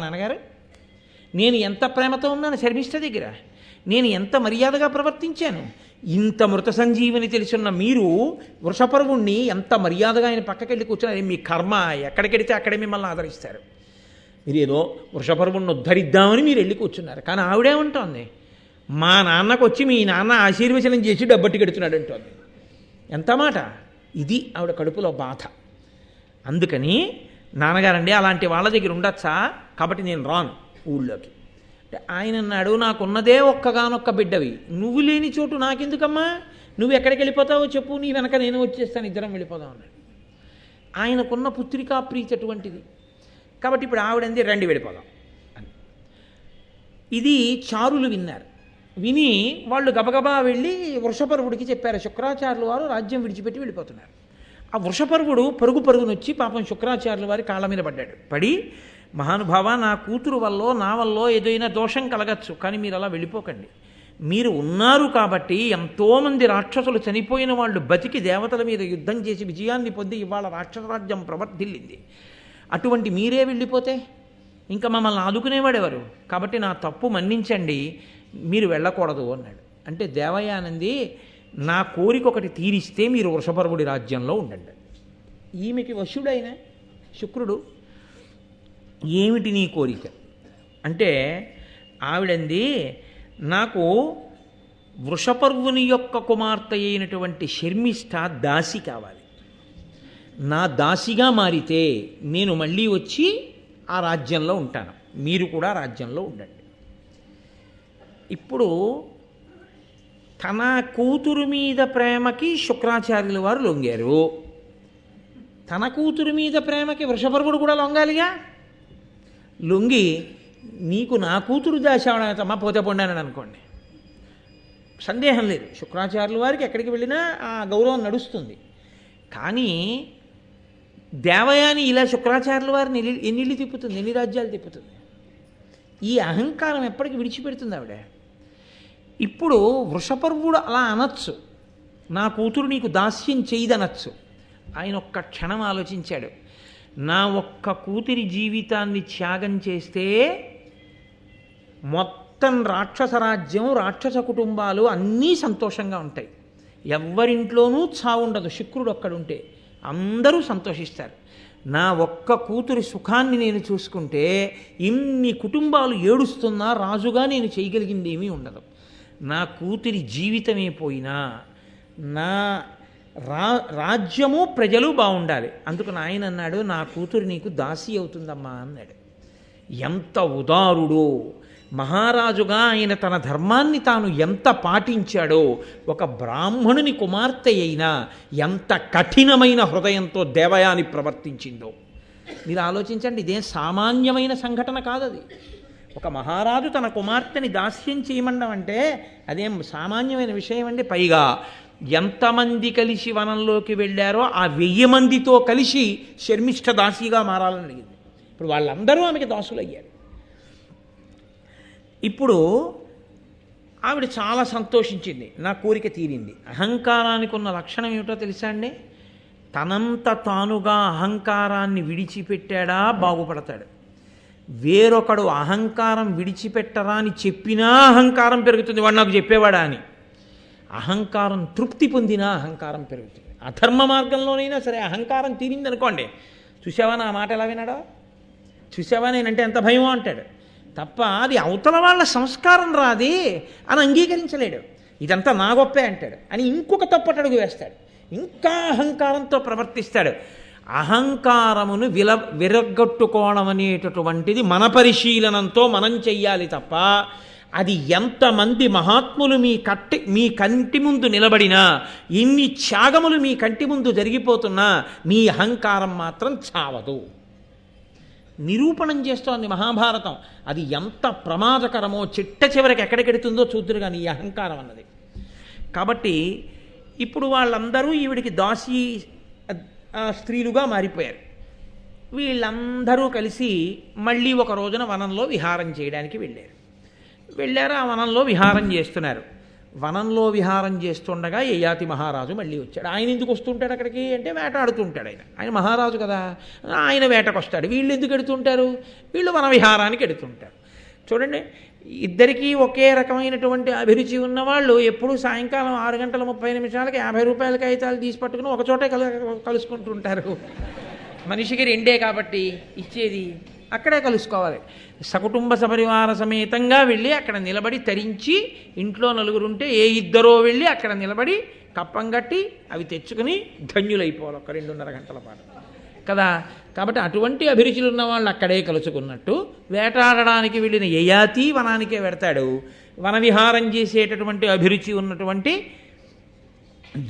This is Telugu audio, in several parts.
నాన్నగారు, నేను ఎంత ప్రేమతో ఉన్నాను శర్మిష్ఠ దగ్గర, నేను ఎంత మర్యాదగా ప్రవర్తించాను. ఇంత మృత సంజీవిని తెలుసున్న మీరు వృషపర్వుణ్ణి ఎంత మర్యాదగా ఆయన పక్కకెళ్ళి కూర్చున్నారు. మీ కర్మ, ఎక్కడికెడితే అక్కడే మిమ్మల్ని ఆదరిస్తారు. మీరు ఏదో వృషపర్వుణ్ణి ఉద్ధరిద్దామని మీరు వెళ్ళి కూర్చున్నారు. కానీ ఆవిడేమంటోంది, మా నాన్నకు వచ్చి మీ నాన్న ఆశీర్వచనం చేసి డబ్బట్టి కడుతున్నాడు అంటోంది. ఎంత మాట! ఇది ఆవిడ కడుపులో బాధ. అందుకని నాన్నగారండి అలాంటి వాళ్ళ దగ్గర ఉండొచ్చా, కాబట్టి నేను రాను ఊళ్ళోకి అంటే ఆయన అన్నాడు, నాకున్నదే ఒక్కగానొక్క బిడ్డవి, నువ్వు లేని చోటు నాకెందుకమ్మా, నువ్వు ఎక్కడికి వెళ్ళిపోతావో చెప్పు, నీ వెనక నేను వచ్చేస్తాను, ఇద్దరం వెళ్ళిపోదాం అన్నాడు. ఆయనకున్న పుత్రికా ప్రీతి అటువంటిది. కాబట్టి ఇప్పుడు ఆవిడంది రండి వెళ్ళిపోదాం అని. ఇది చారులు విన్నారు. విని వాళ్ళు గబగబా వెళ్ళి వృషపర్వుడికి చెప్పారు, శుక్రాచార్యుల వారు రాజ్యం విడిచిపెట్టి వెళ్ళిపోతున్నారు. ఆ వృషపర్వుడు పరుగునొచ్చి పాపం శుక్రాచార్యుల వారి కాళ్ళ మీద పడ్డాడు. పడి, మహానుభావ, నా కూతురు వల్ల నా వల్ల ఏదైనా దోషం కలగచ్చు, కానీ మీరు అలా వెళ్ళిపోకండి. మీరు ఉన్నారు కాబట్టి ఎంతోమంది రాక్షసులు చనిపోయిన వాళ్ళు బతికి దేవతల మీద యుద్ధం చేసి విజయాన్ని పొంది ఇవాళ రాక్షస రాజ్యం ప్రవర్ధిల్లింది. అటువంటి మీరే వెళ్ళిపోతే ఇంకా మమ్మల్ని ఆదుకునేవాడెవరు? కాబట్టి నా తప్పు మన్నించండి, మీరు వెళ్ళకూడదు అన్నాడు. అంటే దేవయానంది, నా కోరిక ఒకటి తీరిస్తే మీరు వృషపర్వుడి రాజ్యంలో ఉండండి. ఈమెకి వశుడైన శుక్రుడు, ఏమిటి నీ కోరిక అంటే ఆవిడంది, నాకు వృషపర్వుని యొక్క కుమార్తె అయినటువంటి శర్మిష్ఠ దాసి కావాలి. నా దాసిగా మారితే నేను మళ్ళీ వచ్చి ఆ రాజ్యంలో ఉంటాను, మీరు కూడా రాజ్యంలో ఉండండి. ఇప్పుడు తన కూతురు మీద ప్రేమకి శుక్రాచార్యుల వారు లొంగారు, తన కూతురు మీద ప్రేమకి వృషపర్వుడు కూడా లొంగాలిగా. లొంగి నీకు నా కూతురు దాశావడమా పోతే పొండానని అనుకోండి, సందేహం లేదు, శుక్రాచార్యుల వారికి ఎక్కడికి వెళ్ళినా ఆ గౌరవం నడుస్తుంది. కానీ దేవయాని ఇలా శుక్రాచార్యుల వారిని ఎన్నిళ్ళు తిప్పుతుంది, ఎన్ని రాజ్యాలు తిప్పుతుంది. ఈ అహంకారం ఎప్పటికి విడిచిపెడుతుంది ఆవిడ. ఇప్పుడు వృషపర్వుడు అలా అనొచ్చు, నా కూతురు నీకు దాస్యం చేయదనొచ్చు. ఆయన ఒక్క క్షణం ఆలోచించాడు, నా ఒక్క కూతురి జీవితాన్ని త్యాగం చేస్తే మొత్తం రాక్షస రాజ్యం, రాక్షస కుటుంబాలు అన్నీ సంతోషంగా ఉంటాయి, ఎవ్వరింట్లోనూ చావుండదు. శుక్రుడు ఒక్కడుంటే అందరూ సంతోషిస్తారు. నా ఒక్క కూతురి సుఖాన్ని నేను చూసుకుంటే ఇన్ని కుటుంబాలు ఏడుస్తున్నా రాజుగా నేను చేయగలిగింది ఏమీ ఉండదు. నా కూతురి జీవితమే పోయినా నా రాజ్యము ప్రజలు బాగుండాలి. అందుకు ఆయన అన్నాడు, నా కూతురు నీకు దాసి అవుతుందమ్మా అన్నాడు. ఎంత ఉదారుడో! మహారాజుగా ఆయన తన ధర్మాన్ని తాను ఎంత పాటించాడో, ఒక బ్రాహ్మణుని కుమార్తె అయినా ఎంత కఠినమైన హృదయంతో దేవయాని ప్రవర్తించిందో మీరు ఆలోచించండి. ఇదేం సామాన్యమైన సంఘటన కాదది. ఒక మహారాజు తన కుమార్తెని దాస్యం చేయమండం అంటే అదేం సామాన్యమైన విషయం అండి. పైగా ఎంతమంది కలిసి వనంలోకి వెళ్ళారో ఆ 1000 మందితో కలిసి శర్మిష్ఠ దాసిగా మారాలని అడిగింది. ఇప్పుడు వాళ్ళందరూ ఆమెకి దాసులు అయ్యారు. ఇప్పుడు ఆవిడ చాలా సంతోషించింది, నా కోరిక తీరింది. అహంకారానికి ఉన్న లక్షణం ఏమిటో తెలుసా అండి? తనంత తానుగా అహంకారాన్ని విడిచిపెట్టాడా బాగుపడతాడు. వేరొకడు అహంకారం విడిచిపెట్టరా అని చెప్పినా అహంకారం పెరుగుతుంది, వాడు నాకు చెప్పేవాడా అని. అహంకారం తృప్తి పొందినా అహంకారం పెరుగుతుంది. అధర్మ మార్గంలోనైనా సరే అహంకారం తీరిందనుకోండి, చూసావా నా మాట ఎలా విన్నాడో, చూసావా నేనంటే ఎంత భయమో అంటాడు తప్ప అది అవతల వాళ్ళ సంస్కారం రాది అని అంగీకరించలేడు. ఇదంతా నా గొప్పే అంటాడు అని ఇంకొక తప్పటడుగు వేస్తాడు, ఇంకా అహంకారంతో ప్రవర్తిస్తాడు. అహంకారమును విరగొట్టుకోవడం అనేటటువంటిది మన పరిశీలనంతో మనం చెయ్యాలి తప్ప, అది ఎంతమంది మహాత్ములు మీ కంటి ముందు నిలబడినా, ఇన్ని త్యాగములు మీ కంటి ముందు జరిగిపోతున్నా మీ అహంకారం మాత్రం చావదు. నిరూపణం చేస్తోంది మహాభారతం. అది ఎంత ప్రమాదకరమో చిట్ట చివరికి ఎక్కడికెడుతుందో చూద్దురు కానీ ఈ అహంకారం అన్నది. కాబట్టి ఇప్పుడు వాళ్ళందరూ ఈవిడికి దాసి స్త్రీలుగా మారిపోయారు. వీళ్ళందరూ కలిసి మళ్ళీ ఒక రోజున వనంలో విహారం చేయడానికి వెళ్ళారు. ఆ వనంలో విహారం చేస్తున్నారు. వనంలో విహారం చేస్తుండగా యయాతి మహారాజు మళ్ళీ వచ్చాడు. ఆయన ఎందుకు వస్తుంటాడు అక్కడికి అంటే వేటాడుతుంటాడు. ఆయన మహారాజు కదా, ఆయన వేటకు వస్తాడు. వీళ్ళు ఎందుకు ఎడుతుంటారు? వీళ్ళు వన విహారానికి ఎడుతుంటారు. చూడండి, ఇద్దరికీ ఒకే రకమైనటువంటి అభిరుచి ఉన్నవాళ్ళు ఎప్పుడూ సాయంకాలం 6:30 50 కాగితాలు తీసి పట్టుకుని ఒకచోటే కలుసుకుంటుంటారు. మనిషికి రెండే కాబట్టి ఇచ్చేది, అక్కడే కలుసుకోవాలి. సకుటుంబ సపరివార సమేతంగా వెళ్ళి అక్కడ నిలబడి తరించి, ఇంట్లో నలుగురుంటే ఏ ఇద్దరో వెళ్ళి అక్కడ నిలబడి కప్పం కట్టి అవి తెచ్చుకుని ధన్యులైపోవాలి ఒక 2:30 గంటల పాటు కదా. కాబట్టి అటువంటి అభిరుచులు ఉన్న వాళ్ళు అక్కడే కలుసుకున్నట్టు, వేటాడడానికి వెళ్ళిన యయాతి వనానికే వెడతాడు. వన విహారం చేసేటటువంటి అభిరుచి ఉన్నటువంటి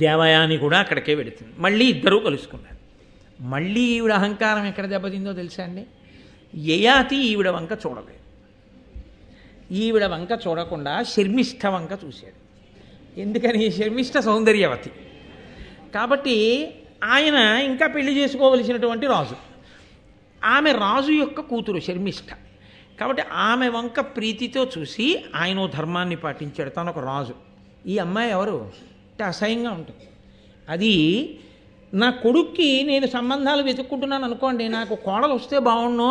దేవయాని కూడా అక్కడికే వెడుతుంది. మళ్ళీ ఇద్దరూ కలుసుకున్నారు. మళ్ళీ ఈవిడ అహంకారం ఎక్కడ దెబ్బతిందో తెలుసా అండి? యయాతి ఈవిడ వంక చూడలేదు. ఈవిడ వంక చూడకుండా శర్మిష్ఠ వంక చూశాడు. ఎందుకని? శర్మిష్ఠ సౌందర్యవతి కాబట్టి ఆయన ఇంకా పెళ్లి చేసుకోవలసినటువంటి రాజు. ఆమె రాజు యొక్క కూతురు శర్మిష్ఠ కాబట్టి ఆమె వంక ప్రీతితో చూసి ఆయన ధర్మాన్ని పాటించాడు. తను ఒక రాజు. ఈ అమ్మాయి ఎవరు అంటే అసహ్యంగా ఉంటుంది. అది నా కొడుక్కి నేను సంబంధాలు వెతుక్కుంటున్నాను అనుకోండి, నాకు కోడలు వస్తే బాగుండు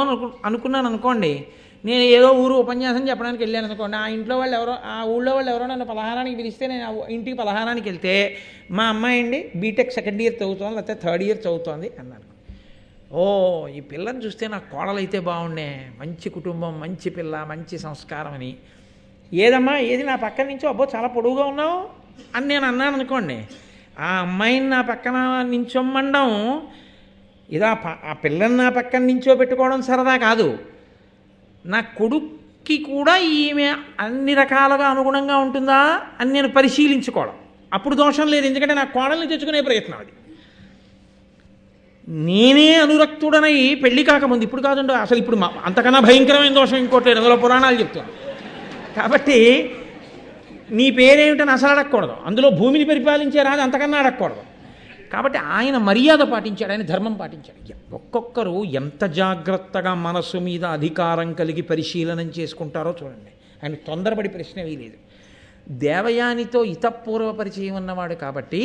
అనుకున్నాను అనుకోండి, నేను ఏదో ఊరు ఉపన్యాసం చెప్పడానికి వెళ్ళాను అనుకోండి, ఆ ఇంట్లో వాళ్ళు ఎవరో, ఆ ఊళ్ళో వాళ్ళు ఎవరో నన్ను పలహారానికి పిలిస్తే నేను ఆ ఇంటికి పలహారానికి వెళ్తే, మా అమ్మాయి అండి బీటెక్ 2nd ఇయర్ చదువుతోంది, లేకపోతే 3rd ఇయర్ చదువుతోంది అన్నాను. ఓ, ఈ పిల్లని చూస్తే నాకు కోడలు అయితే బాగుండే, మంచి కుటుంబం, మంచి పిల్ల, మంచి సంస్కారం అని. ఏదమ్మా ఏది నా పక్కన నుంచో, అబ్బో చాలా పొడుగుగా ఉన్నావు అని నేను అన్నాను అనుకోండి, ఆ అమ్మాయిని నా పక్కన నించొమ్మండం, ఇదా ఆ పిల్లని నా పక్కన నించో పెట్టుకోవడం సరదా కాదు. నా కొడుక్కి కూడా ఈమె అన్ని రకాలుగా అనుగుణంగా ఉంటుందా అని నేను పరిశీలించుకోవడం. అప్పుడు దోషం లేదు, ఎందుకంటే నా కోడల్ని తెచ్చుకునే ప్రయత్నం అది. నేనే అనురక్తుడనై పెళ్లి కాకముందు, ఇప్పుడు కాదండి, అసలు ఇప్పుడు అంతకన్నా భయంకరమైన దోషం ఇంకోటి లేదు, అందులో పురాణాలు చెప్తాను. కాబట్టి నీ పేరేమిటని అసలు అడగకూడదు, అందులో భూమిని పరిపాలించే రాజు అంతకన్నా అడగకూడదు. కాబట్టి ఆయన మర్యాద పాటించాడు, ఆయన ధర్మం పాటించాడు. ఒక్కొక్కరు ఎంత జాగ్రత్తగా మనస్సు మీద అధికారం కలిగి పరిశీలనం చేసుకుంటారో చూడండి. ఆయన తొందరపడి ప్రశ్న వేయలేదు. దేవయానితో ఇతపూర్వ పరిచయం ఉన్నవాడు కాబట్టి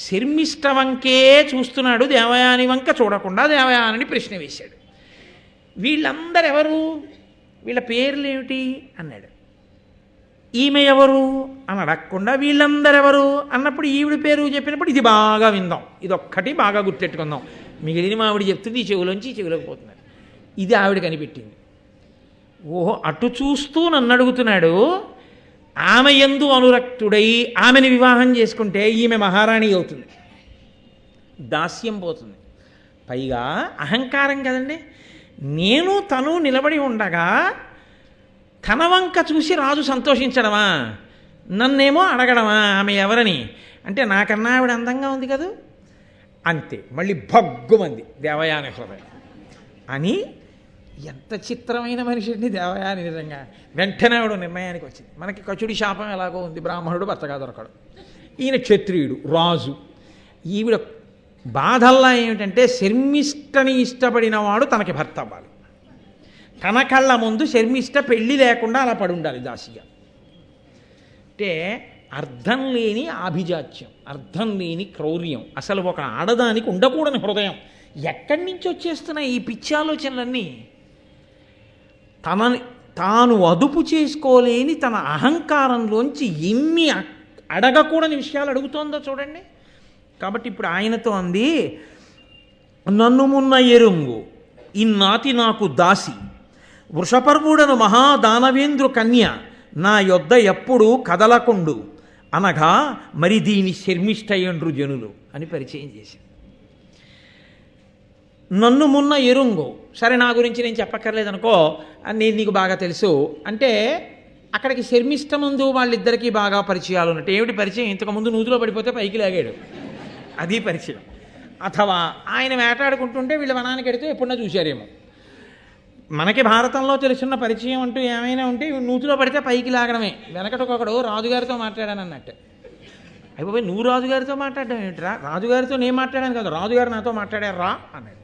శర్మిష్ఠ వంకే చూస్తున్నాడు, దేవయాని వంక చూడకుండా దేవయానిని ప్రశ్న వేశాడు. వీళ్ళందరూ ఎవరు, వీళ్ళ పేర్లు ఏమిటి అన్నాడు. ఈమె ఎవరు అని అడగకుండా వీళ్ళందరెవరు అన్నప్పుడు ఈవిడ పేరు చెప్పినప్పుడు ఇది బాగా విందాం, ఇదొక్కటి బాగా గుర్తెట్టుకుందాం, మిగిలిన ఆవిడ చెప్తుంది ఈ చెవులోంచి చెవులోకి పోతున్నారు. ఇది ఆవిడ కనిపెట్టింది. ఓహో, అటు చూస్తూ నన్ను అడుగుతున్నాడు. ఆమె యందు అనురక్తుడై ఆమెని వివాహం చేసుకుంటే ఈమె మహారాణి అవుతుంది, దాస్యం పోతుంది. పైగా అహంకారం కదండి. నేను తను నిలబడి ఉండగా తన వంక చూసి రాజు సంతోషించడమా, నన్నేమో అడగడమా ఆమె ఎవరని. అంటే నాకన్నా ఆవిడ అందంగా ఉంది కదా, అంతే. మళ్ళీ భగ్గుమంది దేవయాని హృదయం అని. ఎంత చిత్రమైన మనిషి అండి దేవయాని నిజంగా. వెంటనే ఆవిడ నిర్ణయానికి వచ్చింది. మనకి కచుడి శాపం ఎలాగో ఉంది, బ్రాహ్మణుడు భర్తగా దొరకడు, ఈయన క్షత్రియుడు రాజు. ఈవిడ బాధల్లా ఏమిటంటే శర్మిష్ఠని ఇష్టపడిన వాడు తనకి భర్త అవ్వాలి. తన కళ్ళ ముందు శర్మిష్ఠ పెళ్ళి లేకుండా అలా పడి ఉండాలి దాసిగా. అంటే అర్థం లేని ఆభిజాత్యం, అర్థం లేని క్రౌర్యం, అసలు ఒక ఆడదానికి ఉండకూడని హృదయం. ఎక్కడి నుంచి వచ్చేస్తున్నాయి ఈ పిచ్చి ఆలోచనలన్నీ? తాను అదుపు చేసుకోలేని తన అహంకారంలోంచి ఎన్ని అడగకూడని విషయాలు అడుగుతోందో చూడండి. కాబట్టి ఇప్పుడు ఆయనతో అంది, నన్ను మున్న ఎరుంగు ఇన్నాతి నాకు దాసి, వృషపర్వుడను మహాదానవేంద్రు కన్య, నా యొద్ద ఎప్పుడు కదలకుండు అనగా మరి దీని శర్మిష్ఠయండ్రు జనులు అని పరిచయం చేసింది. నన్ను మున్న ఎరుంగు, సరే నా గురించి నేను చెప్పక్కర్లేదనుకో, నేను నీకు బాగా తెలుసు అంటే అక్కడికి శర్మిష్ఠ ముందు వాళ్ళిద్దరికీ బాగా పరిచయాలు ఉన్నట్టు. ఏమిటి పరిచయం? ఇంతకుముందు నూతిలో పడిపోతే పైకి లాగాడు, అది పరిచయం. అథవా ఆయన వేటాడుకుంటుంటే వీళ్ళ వనానికి ఎడితే ఎప్పుడన్నా చూశారేమో. మనకి భారతంలో తెలుసున్న పరిచయం అంటూ ఏమైనా ఉంటే నూతిలో పడితే పైకి లాగడమే. వెనకటొకడు రాజుగారితో మాట్లాడాను అన్నట్టు. అయిపోయి నువ్వు రాజుగారితో మాట్లాడడం ఏమిట్రా? రాజుగారితో నేను మాట్లాడాను కదా, రాజుగారు నాతో మాట్లాడారా అన్నాడు.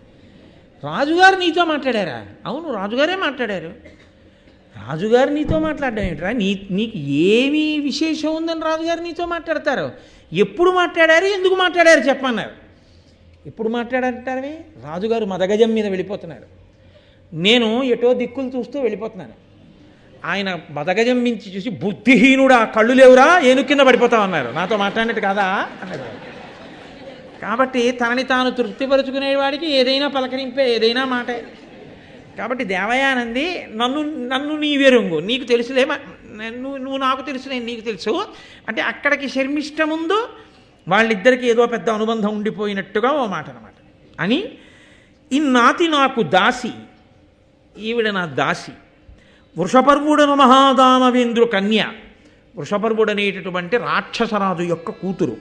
రాజుగారు నీతో మాట్లాడారా? అవును, రాజుగారే మాట్లాడారు. రాజుగారు నీతో మాట్లాడడం ఏంట్రా? నీకు ఏమి విశేషం ఉందని రాజుగారు నీతో మాట్లాడతారు? ఎప్పుడు మాట్లాడారు, ఎందుకు మాట్లాడారు చెప్పన్నారు. ఎప్పుడు మాట్లాడారంటారే? రాజుగారు మదగజం మీద వెళ్ళిపోతున్నారు, నేను ఎటో దిక్కులు చూస్తూ వెళ్ళిపోతున్నాను. ఆయన మదగజం మించి చూసి, బుద్ధిహీనుడా, కళ్ళు లేవురా, ఏను కింద పడిపోతావు అన్నారు. నాతో మాట్లాడినట్టు కాదా అన్నారు. కాబట్టి తనని తాను తృప్తిపరుచుకునేవాడికి ఏదైనా పలకరింపే, ఏదైనా మాటే. కాబట్టి దేవయానంది, నన్ను నీవెరుంగు, నీకు తెలుసులే, నువ్వు నాకు తెలుసు, నేను నీకు తెలుసు అంటే అక్కడికి శర్మిష్ట ముందు వాళ్ళిద్దరికీ ఏదో పెద్ద అనుబంధం ఉండిపోయినట్టుగా ఓ మాట అన్నమాట. అని ఇన్నాతి నాకు దాసి, ఈవిడ నా దాసి, వృషపర్వుడను మహాదానవేంద్రు కన్య, వృషపర్వుడు అనేటటువంటి రాక్షసరాజు యొక్క కూతురు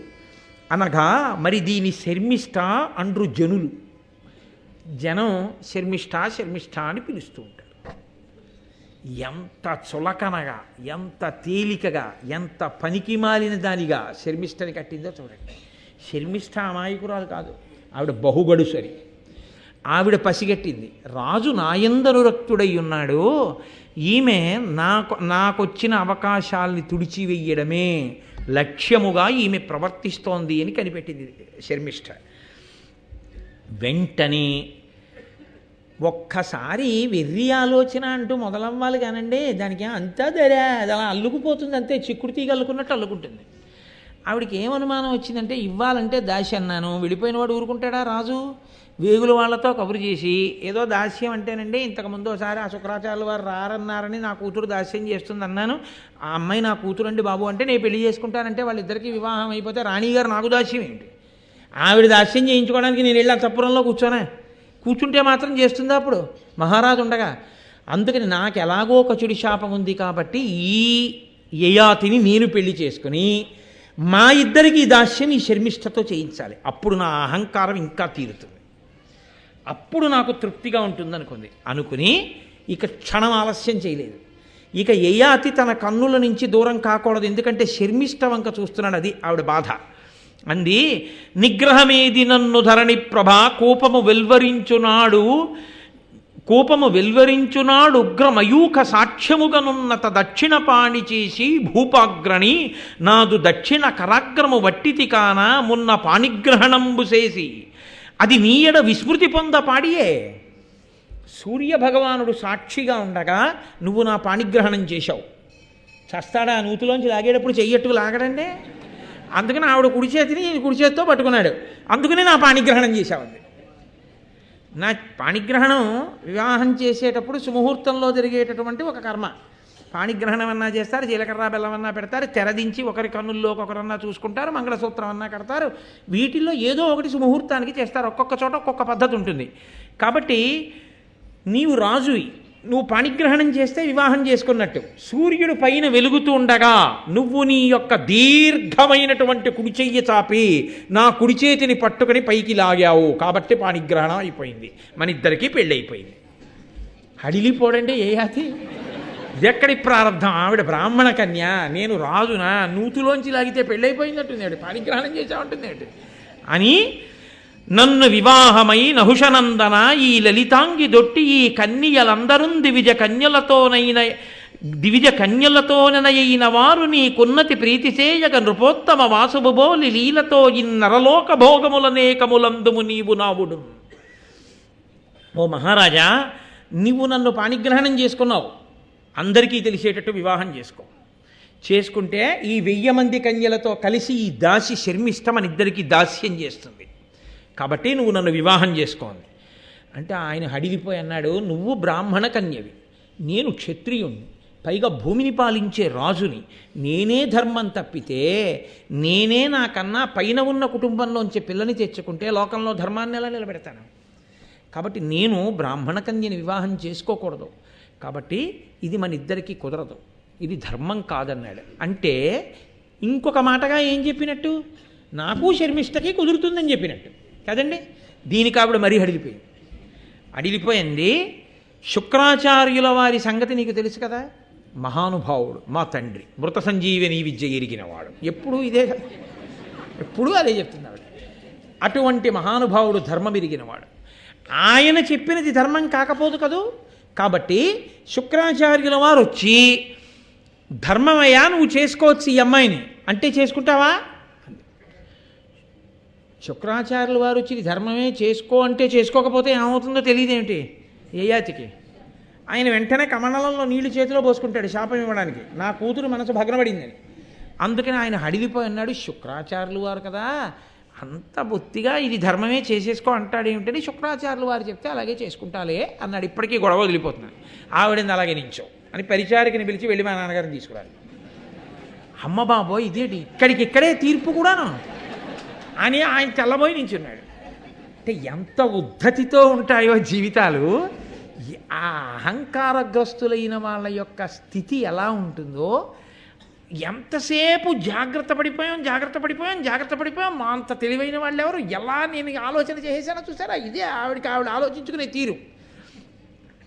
అనగా, మరి దీని శర్మిష్ట అండ్రు జనులు, జనం శర్మిష్ట శర్మిష్ట అని పిలుస్తూ ఉంటారు. ఎంత చులకనగా, ఎంత తేలికగా, ఎంత పనికి మాలిన దానిగా శర్మిష్టని కట్టిందో చూడండి. శర్మిష్ట అమాయకురాలు కాదు, ఆవిడ బహుగడుసరి. ఆవిడ పసిగట్టింది, రాజు నాయందనురక్తుడై ఉన్నాడు, ఈమె నాకొచ్చిన అవకాశాల్ని తుడిచివెయ్యడమే లక్ష్యముగా ఈమె ప్రవర్తిస్తోంది అని కనిపెట్టింది శర్మిష్ట. వెంటనే ఒక్కసారి వెర్రి ఆలోచన అంటూ మొదలవ్వాలి కానండి, దానికి అంతా దరా, అది అలా అల్లుకుపోతుంది అంతే, చిక్కుడు తీగ అల్లుకున్నట్టు అల్లుకుంటుంది. ఆవిడికి ఏమనుమానం వచ్చిందంటే, ఇవ్వాలంటే దాసి అన్నాను, వెళ్ళిపోయిన వాడు ఊరుకుంటాడా రాజు? వేగుల వాళ్ళతో కబురు చేసి, ఏదో దాస్యం అంటేనండి, ఇంతకుముందు ఒకసారి ఆ శుక్రాచార్యుల వారు రారన్నారని నా కూతురు దాస్యం చేస్తుంది అన్నాను, ఆ అమ్మాయి నా కూతురు అండి బాబు అంటే నేను పెళ్లి చేసుకుంటానంటే వాళ్ళిద్దరికీ వివాహం అయిపోతే రాణిగారు నాకు దాస్యం ఏంటి? ఆవిడ దాస్యం చేయించుకోవడానికి నేను వెళ్ళి అంతఃపురంలో కూర్చుంటే మాత్రం చేస్తుందా అప్పుడు మహారాజు ఉండగా? అందుకని నాకు ఎలాగో కచుడి శాపం ఉంది కాబట్టి ఈ యయాతిని నేను పెళ్లి చేసుకుని మా ఇద్దరికి దాస్యం ఈ శర్మిష్ఠతో చేయించాలి, అప్పుడు నా అహంకారం ఇంకా తీరుతుంది, అప్పుడు నాకు తృప్తిగా ఉంటుంది అనుకుని ఇక క్షణం ఆలస్యం చేయలేదు. ఇక యయాతి తన కన్నుల నుంచి దూరం కాకూడదు, ఎందుకంటే శర్మిష్ఠ వంక చూస్తున్నాడు, అది ఆవిడ బాధ. అంది, నిగ్రహమేది నన్ను ధరణి ప్రభ, కోపము వెల్వరించునాడు ఉగ్రమయూఖ సాక్ష్యముగనున్నత దక్షిణ పాణి చేసి భూపాగ్రణి నాదు దక్షిణ కరాగ్రము వట్టితి కాన మున్న పాణిగ్రహణంబు చేసి అది నీయడ విస్మృతి పొంద పాడియే. సూర్యభగవానుడు సాక్షిగా ఉండగా నువ్వు నా పాణిగ్రహణం చేశావు. చస్తాడా నూతిలోంచి లాగేటప్పుడు చెయ్యట్టుకు లాగడండి, అందుకని ఆవిడ కుడి చేతిని కుడి చేతితో పట్టుకున్నాడు, అందుకని నా పాణిగ్రహణం చేశావండి. నా పాణిగ్రహణం వివాహం చేసేటప్పుడు సుముహూర్తంలో జరిగేటటువంటి ఒక కర్మ. పాణిగ్రహణం అన్నా చేస్తారు, జీలకర్ర బెల్లం అన్నా పెడతారు, తెరదించి ఒకరి కన్నుల్లోకి ఒకరన్నా చూసుకుంటారు, మంగళసూత్రం అన్నా కడతారు, వీటిల్లో ఏదో ఒకటి సుముహూర్తానికి చేస్తారు, ఒక్కొక్క చోట ఒక్కొక్క పద్ధతి ఉంటుంది. కాబట్టి నీవు రాజువి, నువ్వు పాణిగ్రహణం చేస్తే వివాహం చేసుకున్నట్టు. సూర్యుడు పైన వెలుగుతూ ఉండగా నువ్వు నీ యొక్క దీర్ఘమైనటువంటి కుడి చెయ్యి చాపి నా కుడి చేతిని పట్టుకుని పైకి లాగావు, కాబట్టి పాణిగ్రహణం అయిపోయింది, మన ఇద్దరికీ పెళ్ళి అయిపోయింది. హడిలిపోడండి యయాతి, ఎక్కడి ప్రారంధం? ఆవిడ బ్రాహ్మణ కన్య, నేను రాజునా, నూతులోంచి లాగితే పెళ్ళైపోయిందట్టుంది, పాణిగ్రహణం చేసామంటుంది అని నన్ను వివాహమై నహుషనందన ఈ లలితాంగి దొట్టి ఈ కన్యలందరూ దివిజ కన్యలతోనైన వారు నీకున్నతి ప్రీతి చేయగ నృపోత్తమ వాసుబోలి లీలతో ఇన్నరలోక భోగములనేకములందుము నీవు నావుడు. ఓ మహారాజా, నీవు నన్ను పాణిగ్రహణం చేసుకున్నావు, అందరికీ తెలిసేటట్టు వివాహం చేసుకుంటే ఈ 1000 మంది కన్యలతో కలిసి ఈ దాసి శర్మిష్ఠ మన ఇద్దరికీ దాస్యం చేస్తుంది, కాబట్టి నువ్వు నన్ను వివాహం చేసుకోండి అంటే ఆయన హడిలిపోయి అన్నాడు, నువ్వు బ్రాహ్మణ కన్యవి, నేను క్షత్రియుణ్ణి, పైగా భూమిని పాలించే రాజుని, నేనే ధర్మం తప్పితే నేనే నాకన్నా పైన ఉన్న కుటుంబంలోంచి పిల్లని తెచ్చుకుంటే లోకంలో ధర్మాన్ని ఎలా నిలబెడతాను? కాబట్టి నేను బ్రాహ్మణ కన్యని వివాహం చేసుకోకూడదు, కాబట్టి ఇది మన ఇద్దరికీ కుదరదు, ఇది ధర్మం కాదన్నాడు. అంటే ఇంకొక మాటగా ఏం చెప్పినట్టు? నాకు శర్మిష్ఠకి కుదురుతుందని చెప్పినట్టు కదండి. దీనికి ఆవిడ మరీ అడిలిపోయింది. శుక్రాచార్యుల వారి సంగతి నీకు తెలుసు కదా, మహానుభావుడు, మా తండ్రి, మృత సంజీవని విద్య ఎరిగినవాడు, ఎప్పుడూ అదే చెప్తున్నాడు. అటువంటి మహానుభావుడు, ధర్మం ఎరిగినవాడు, ఆయన చెప్పినది ధర్మం కాకపోదు కదూ, కాబట్టి శుక్రాచార్యుల వారు వచ్చి ధర్మమయ్యా నువ్వు చేసుకోవచ్చు ఈ అమ్మాయిని అంటే చేసుకుంటావా? శుక్రాచార్యుల వారు వచ్చి ధర్మమే చేసుకో అంటే చేసుకోకపోతే ఏమవుతుందో తెలియదేమిటి యయాతికి. ఆయన వెంటనే కమండలంలో నీళ్లు చేతిలో పోసుకుంటాడు శాపం ఇవ్వడానికి, నా కూతురు మనసు భగ్నపడిందని. అందుకని ఆయన హడిలిపోయి అన్నాడు, శుక్రాచార్యులు వారు కదా అంత బొత్తిగా ఇది ధర్మమే చేసేసుకో అంటాడు ఏమిటని శుక్రాచార్యులు వారు చెప్తే అలాగే చేసుకుంటాలే అన్నాడు. ఇప్పటికీ గొడవ వదిలిపోతున్నాడు. ఆవిడని అలాగే నించో అని పరిచారికని పిలిచి వెళ్ళి మా నాన్నగారిని తీసుకురాలి. అమ్మ బాబోయ్ ఇదేంటి ఇక్కడికిక్కడే తీర్పు కూడాను అని ఆయన తెల్లబోయి నించున్నాడు. అంటే ఎంత ఉద్ధతితో ఉంటాయో జీవితాలు. ఆ అహంకారగ్రస్తులైన వాళ్ళ యొక్క స్థితి ఎలా ఉంటుందో, ఎంతసేపు జాగ్రత్త పడిపోయాం మా అంత తెలివైన వాళ్ళు ఎవరు, ఎలా నేను ఆలోచన చేసేసానో చూసారా, ఇదే ఆవిడ ఆలోచించుకునే తీరు.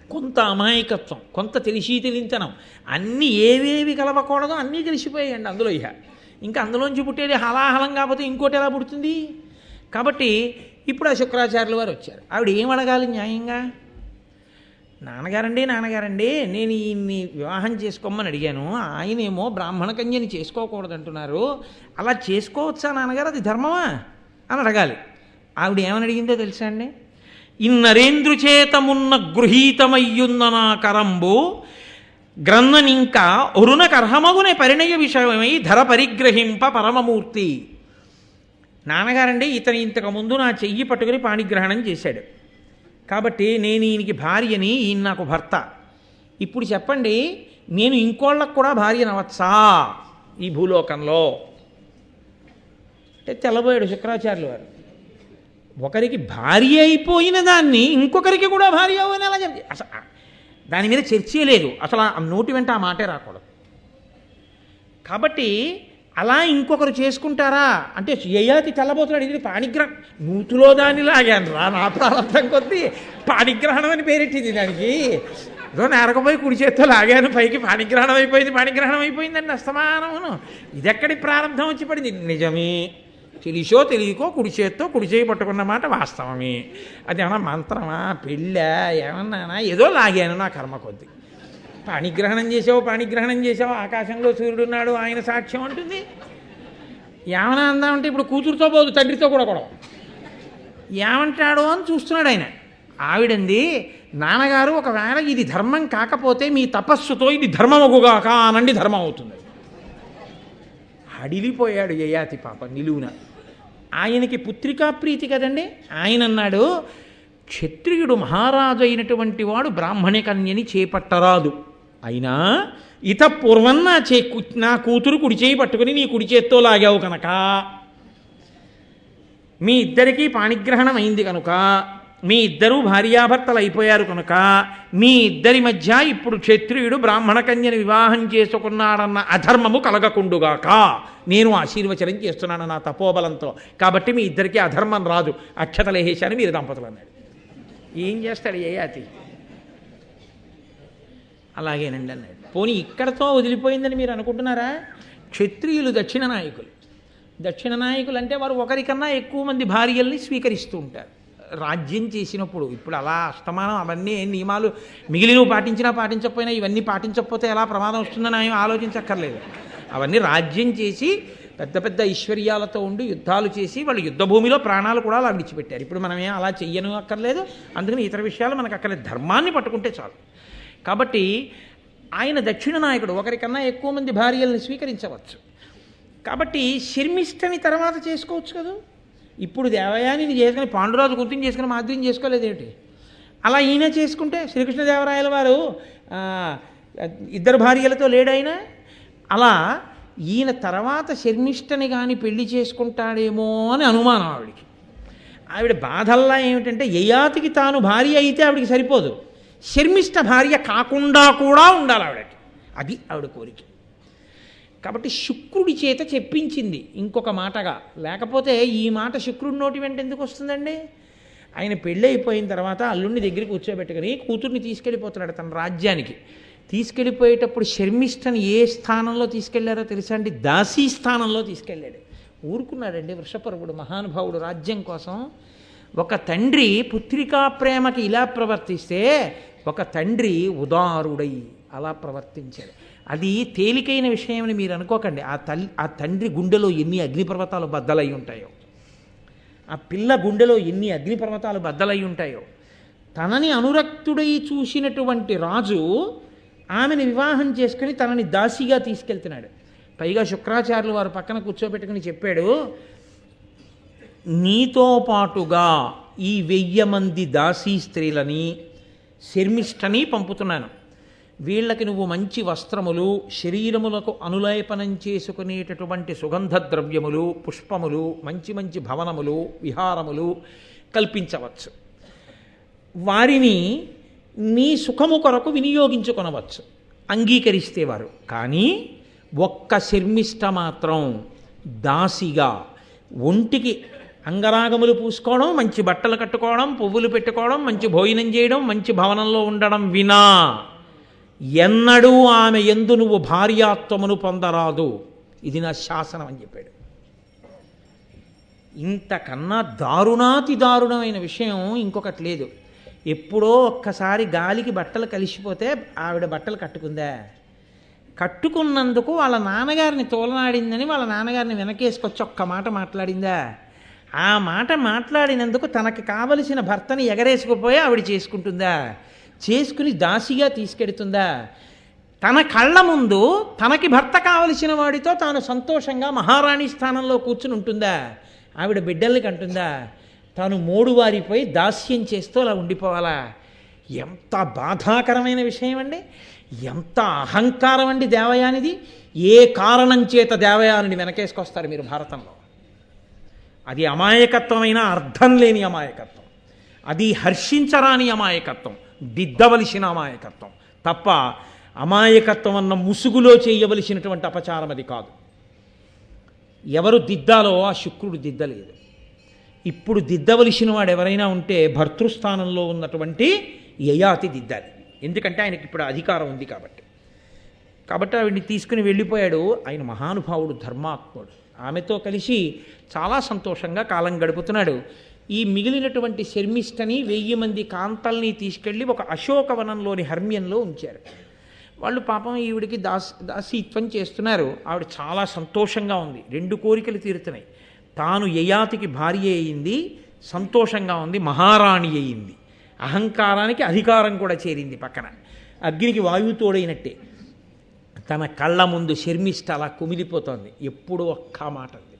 కొంత అమాయకత్వం, కొంత తెలివితనం, అన్నీ ఏవేవి కలవకూడదో అన్నీ కలిసిపోయాయండి అందులో. ఇంకా అందులోంచి పుట్టేది హలాహలం కాకపోతే ఇంకోటి ఎలా పుడుతుంది? కాబట్టి ఇప్పుడు ఆ శుక్రాచార్యుల వారు వచ్చారు. ఆవిడ ఏం అడగాలి న్యాయంగా? నాన్నగారండి నేను ఈయన్ని వివాహం చేసుకోమని అడిగాను, ఆయనేమో బ్రాహ్మణ కన్యని చేసుకోకూడదంటున్నారు, అలా చేసుకోవచ్చా నాన్నగారు, అది ధర్మమా అని అడగాలి. ఆవిడ ఏమని అడిగిందో తెలుసా అండి? ఇన్నరేంద్రుచేతమున్న గృహీతమయ్యున్న నా కరంబు గ్రన్ననింకా ఒరునకర్హమగునే పరిణయ విషయమై ధర పరిగ్రహింప పరమమూర్తి. నాన్నగారండి ఇతను ఇంతకుముందు నా చెయ్యి పట్టుకుని పాణిగ్రహణం చేశాడు, కాబట్టి నేను ఈయనకి భార్యని, ఈయన నాకు భర్త. ఇప్పుడు చెప్పండి, నేను ఇంకోళ్ళకు కూడా భార్యనవచ్చా ఈ భూలోకంలో అంటే తెల్లబోయాడు శుక్రాచార్యులు వారు. ఒకరికి భార్య అయిపోయిన దాన్ని ఇంకొకరికి కూడా భార్య అని అలా చెప్పి అసలు దాని మీద చర్చే లేదు, అసలు ఆ నోటి వెంట ఆ మాటే రాకూడదు. కాబట్టి అలా ఇంకొకరు చేసుకుంటారా అంటే యయాతి తెల్లబోతున్నాడు. ఇది పాణిగ్రహం నూతులో దాన్ని లాగాను రా నా ప్రారంభం కొద్దీ పాణిగ్రహణం అని పేరెట్టింది దానికి. ఏదో నేరకపోయి కుడి చేత్తో లాగాను పైకి పాణిగ్రహణం అయిపోయిందండి అస్తమానమును. ఇది ఎక్కడి ప్రారంభం వచ్చి పడింది? నిజమే, తెలిసో తెలియకో కుడి చేత్తో కుడి చేయి పట్టుకున్న మాట వాస్తవమే. అది ఏమన్నా మంత్రమా, పెళ్ళా, ఏమన్నానా, ఏదో లాగాను నా కర్మ కొద్దీ. పాణిగ్రహణం చేసావు, ఆకాశంలో సూర్యుడున్నాడు ఆయన సాక్ష్యం అంటుంది. ఏమన్నా అందామంటే ఇప్పుడు కూతురుతో పోదు తండ్రితో కూడా గొడవ. ఏమంటాడో అని చూస్తున్నాడు ఆయన. ఆవిడంది, నాన్నగారు ఒకవేళ ఇది ధర్మం కాకపోతే మీ తపస్సుతో ఇది ధర్మమగుగాక అనండి, ధర్మం అవుతుంది. అడిలిపోయాడు యయాతి పాప నిలువున. ఆయనకి పుత్రికా ప్రీతి కదండి. ఆయన అన్నాడు, క్షత్రియుడు మహారాజు అయినటువంటి వాడు బ్రాహ్మణ కన్యని చేపట్టరాదు. అయినా ఇత పూర్వం నా కూతురు కుడి చేయి పట్టుకుని నీ కుడి చేత్తో లాగావు కనుక, మీ ఇద్దరికీ పాణిగ్రహణం అయింది కనుక, మీ ఇద్దరూ భార్యాభర్తలు అయిపోయారు కనుక, మీ ఇద్దరి మధ్య ఇప్పుడు క్షత్రియుడు బ్రాహ్మణ కన్యని వివాహం చేసుకున్నాడన్న అధర్మము కలగకుండుగాక నేను ఆశీర్వచనం చేస్తున్నాను నా తపోబలంతో. కాబట్టి మీ ఇద్దరికీ అధర్మం రాదు, అక్షతలేహేశాను మీరు దంపతులు అన్నాడు. ఏం చేస్తాడు యయాతి? అలాగేనండి అన్నాడు. పోనీ ఇక్కడతో వదిలిపోయిందని మీరు అనుకుంటున్నారా? క్షత్రియులు దక్షిణ నాయకులు అంటే వారు ఒకరికన్నా ఎక్కువ మంది భార్యల్ని స్వీకరిస్తూ ఉంటారు రాజ్యం చేసినప్పుడు. ఇప్పుడు అలా అస్తమానం అవన్నీ నియమాలు మిగిలినవి పాటించకపోయినా ఇవన్నీ పాటించకపోతే ఎలా ప్రమాదం వస్తుందని ఆయన ఆలోచించక్కర్లేదు. అవన్నీ రాజ్యం చేసి పెద్ద పెద్ద ఐశ్వర్యాలతో ఉండి యుద్ధాలు చేసి వాళ్ళు యుద్ధభూమిలో ప్రాణాలు కూడా అలా విడిచిపెట్టారు. ఇప్పుడు మనమే అలా చెయ్యను అక్కర్లేదు, అందుకని ఇతర విషయాలు మనకు అక్కర్లేదు, ధర్మాన్ని పట్టుకుంటే చాలు. కాబట్టి ఆయన దక్షిణ నాయకుడు, ఒకరికన్నా ఎక్కువ మంది భార్యల్ని స్వీకరించవచ్చు. కాబట్టి శర్మిష్టని తర్వాత చేసుకోవచ్చు కదా. ఇప్పుడు దేవయానిని చేసుకుని పాండురాజు గుర్తిని చేసుకుని మాద్యం చేసుకోలేదేమిటి? అలా ఈయన చేసుకుంటే శ్రీకృష్ణదేవరాయల వారు ఇద్దరు భార్యలతో లేడాయన. అలా ఈయన తర్వాత శర్మిష్టని కానీ పెళ్లి చేసుకుంటాడేమో అని అనుమానం ఆవిడికి. ఆవిడ బాధల్లా ఏమిటంటే యయాతికి తాను భార్య అయితే ఆవిడికి సరిపోదు, శర్మిష్ట భార్య కాకుండా కూడా ఉండాలి ఆవిడకి, అది ఆవిడ కోరిక. కాబట్టి శుక్రుడి చేత చెప్పించింది ఇంకొక మాటగా, లేకపోతే ఈ మాట శుక్రుడి నోటి వెంట ఎందుకు వస్తుందండి? ఆయన పెళ్ళి అయిపోయిన తర్వాత అల్లుడిని దగ్గరికి కూర్చోబెట్టుకుని కూతుర్ని తీసుకెళ్ళిపోతున్నాడు తన రాజ్యానికి. తీసుకెళ్ళిపోయేటప్పుడు శర్మిష్టని ఏ స్థానంలో తీసుకెళ్లారో తెలుసా అండి? దాసీ స్థానంలో తీసుకెళ్ళాడు. ఊరుకున్నాడండి వృషపర్వుడు మహానుభావుడు రాజ్యం కోసం. ఒక తండ్రి పుత్రికా ప్రేమకి ఇలా ప్రవర్తిస్తే ఒక తండ్రి ఉదారుడై అలా ప్రవర్తించాడు. అది తేలికైన విషయమని మీరు అనుకోకండి. ఆ తండ్రి గుండెలో ఎన్ని అగ్నిపర్వతాలు బద్దలై ఉంటాయో, ఆ పిల్ల గుండెలో ఎన్ని అగ్నిపర్వతాలు బద్దలై ఉంటాయో. తనని అనురక్తుడై చూసినటువంటి రాజు ఆమెను వివాహం చేసుకుని తనని దాసిగా తీసుకెళ్తున్నాడు. పైగా శుక్రాచార్యులు వారు పక్కన కూర్చోబెట్టుకుని చెప్పాడు, నీతో పాటుగా ఈ 1000 మంది దాసీ స్త్రీలని శర్మిష్టని పంపుతున్నాను. వీళ్ళకి నువ్వు మంచి వస్త్రములు, శరీరములకు అనులేపనం చేసుకునేటటువంటి సుగంధ ద్రవ్యములు, పుష్పములు, మంచి మంచి భవనములు, విహారములు కల్పించవచ్చు. వారిని నీ సుఖము కొరకు వినియోగించుకొనవచ్చు అంగీకరిస్తే వారు. కానీ ఒక్క శర్మిష్ట మాత్రం దాసిగా ఒంటికి అంగరాగములు పూసుకోవడం, మంచి బట్టలు కట్టుకోవడం, పువ్వులు పెట్టుకోవడం, మంచి భోజనం చేయడం, మంచి భవనంలో ఉండడం వినా ఎన్నడూ ఆమె యందు నువ్వు భార్యాత్వమును పొందరాదు. ఇది నా శాసనం అని చెప్పాడు. ఇంతకన్నా దారుణాతి దారుణమైన విషయం ఇంకొకటి లేదు. ఎప్పుడో ఒక్కసారి గాలికి బట్టలు కలిసిపోతే ఆవిడ బట్టలు కట్టుకుందా? కట్టుకున్నందుకు వాళ్ళ నాన్నగారిని తోలనాడిందని వాళ్ళ నాన్నగారిని వెనకేసుకొచ్చి ఒక్క మాట మాట్లాడిందా? ఆ మాట మాట్లాడినందుకు తనకి కావలసిన భర్తని ఎగరేసుకుపోయి ఆవిడ చేసుకుంటుందా? చేసుకుని దాసిగా తీసుకెడుతుందా? తన కళ్ళ ముందు తనకి భర్త కావలసిన వాడితో తాను సంతోషంగా మహారాణి స్థానంలో కూర్చుని ఉంటుందా? ఆవిడ బిడ్డల్ని కంటుందా? తాను మోడువారిపోయి దాస్యం చేస్తూ అలా ఉండిపోవాలా? ఎంత బాధాకరమైన విషయం అండి! ఎంత అహంకారం అండి దేవయానిది! ఏ కారణం చేత దేవయానిని వెనకేసుకొస్తారు మీరు భారతంలో? అది అమాయకత్వమైన అర్థం లేని అమాయకత్వం, అది హర్షించరాని అమాయకత్వం, దిద్దవలసిన అమాయకత్వం తప్ప అమాయకత్వం అన్న ముసుగులో చేయవలసినటువంటి అపచారం అది కాదు. ఎవరు దిద్దాలో ఆ శుక్రుడు దిద్దలేదు. ఇప్పుడు దిద్దవలసిన వాడు ఎవరైనా ఉంటే భర్తృస్థానంలో ఉన్నటువంటి యయాతి దిద్దాలి. ఎందుకంటే ఆయనకి ఇప్పుడు అధికారం ఉంది కాబట్టి ఆవిడ్ని తీసుకుని వెళ్ళిపోయాడు. ఆయన మహానుభావుడు, ధర్మాత్ముడు. ఆమెతో కలిసి చాలా సంతోషంగా కాలం గడుపుతున్నాడు. ఈ మిగిలినటువంటి శర్మిష్టని 1000 మంది కాంతల్ని తీసుకెళ్ళి ఒక అశోకవనంలోని హర్మ్యంలో ఉంచారు. వాళ్ళు పాపం ఈవిడికి దాసీత్వం చేస్తున్నారు. ఆవిడ చాలా సంతోషంగా ఉంది. 2 కోరికలు తీరుతున్నాయి. తాను యయాతికి భార్య అయింది, సంతోషంగా ఉంది, మహారాణి అయింది. అహంకారానికి అధికారం కూడా చేరింది. పక్కన అగ్నికి వాయువు తోడైనట్టే తన కళ్ళ ముందు శర్మిష్ట అలా కుమిలిపోతోంది. ఎప్పుడు ఒక్క మాట ఉంది.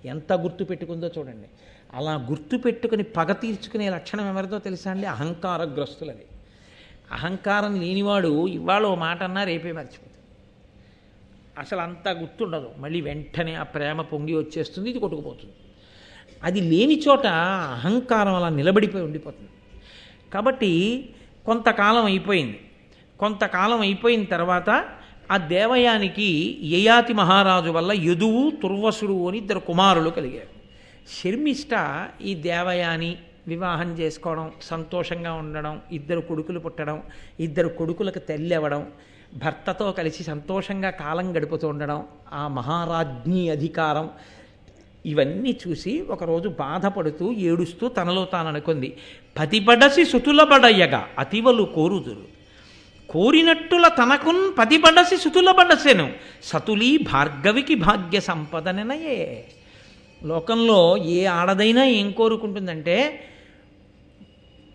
ఎంత గుర్తు పెట్టుకుందో చూడండి. అలా గుర్తు పెట్టుకుని పగ తీర్చుకునే లక్షణం ఎవరిదో తెలుసా అండి? అహంకారగ్రస్తులది. అహంకారం లేనివాడు ఇవాళ ఓ మాట అన్నా రేపే మర్చిపోతాడు. అసలు అంతా గుర్తుండదు. మళ్ళీ వెంటనే ఆ ప్రేమ పొంగి వచ్చేస్తుంది, ఇది కొట్టుకుపోతుంది. అది లేని చోట అహంకారం అలా నిలబడిపోయి ఉండిపోతుంది. కాబట్టి కొంతకాలం అయిపోయిన తర్వాత ఆ దేవయానికి యయాతి మహారాజు వల్ల యదువు, తుర్వసుడు అని 2 కుమారులు కలిగారు. శర్మిష్ట ఈ దేవయాని వివాహం చేసుకోవడం, సంతోషంగా ఉండడం, 2 కొడుకులు పుట్టడం, 2 కొడుకులకు తల్లి అవ్వడం, భర్తతో కలిసి సంతోషంగా కాలం గడుపుతూ ఉండడం, ఆ మహారాజ్ఞి అధికారం, ఇవన్నీ చూసి ఒకరోజు బాధపడుతూ ఏడుస్తూ తనలో తాను అనుకుంది, పతిబడసి సుతులబడయ్యగా అతివలు కోరుదురు, కోరినట్టుల తనకున్ పతిబడసి సుతులబడసెను, సతులీ భార్గవికి భాగ్య సంపదనయే. లోకంలో ఏ ఆడదైనా ఏం కోరుకుంటుందంటే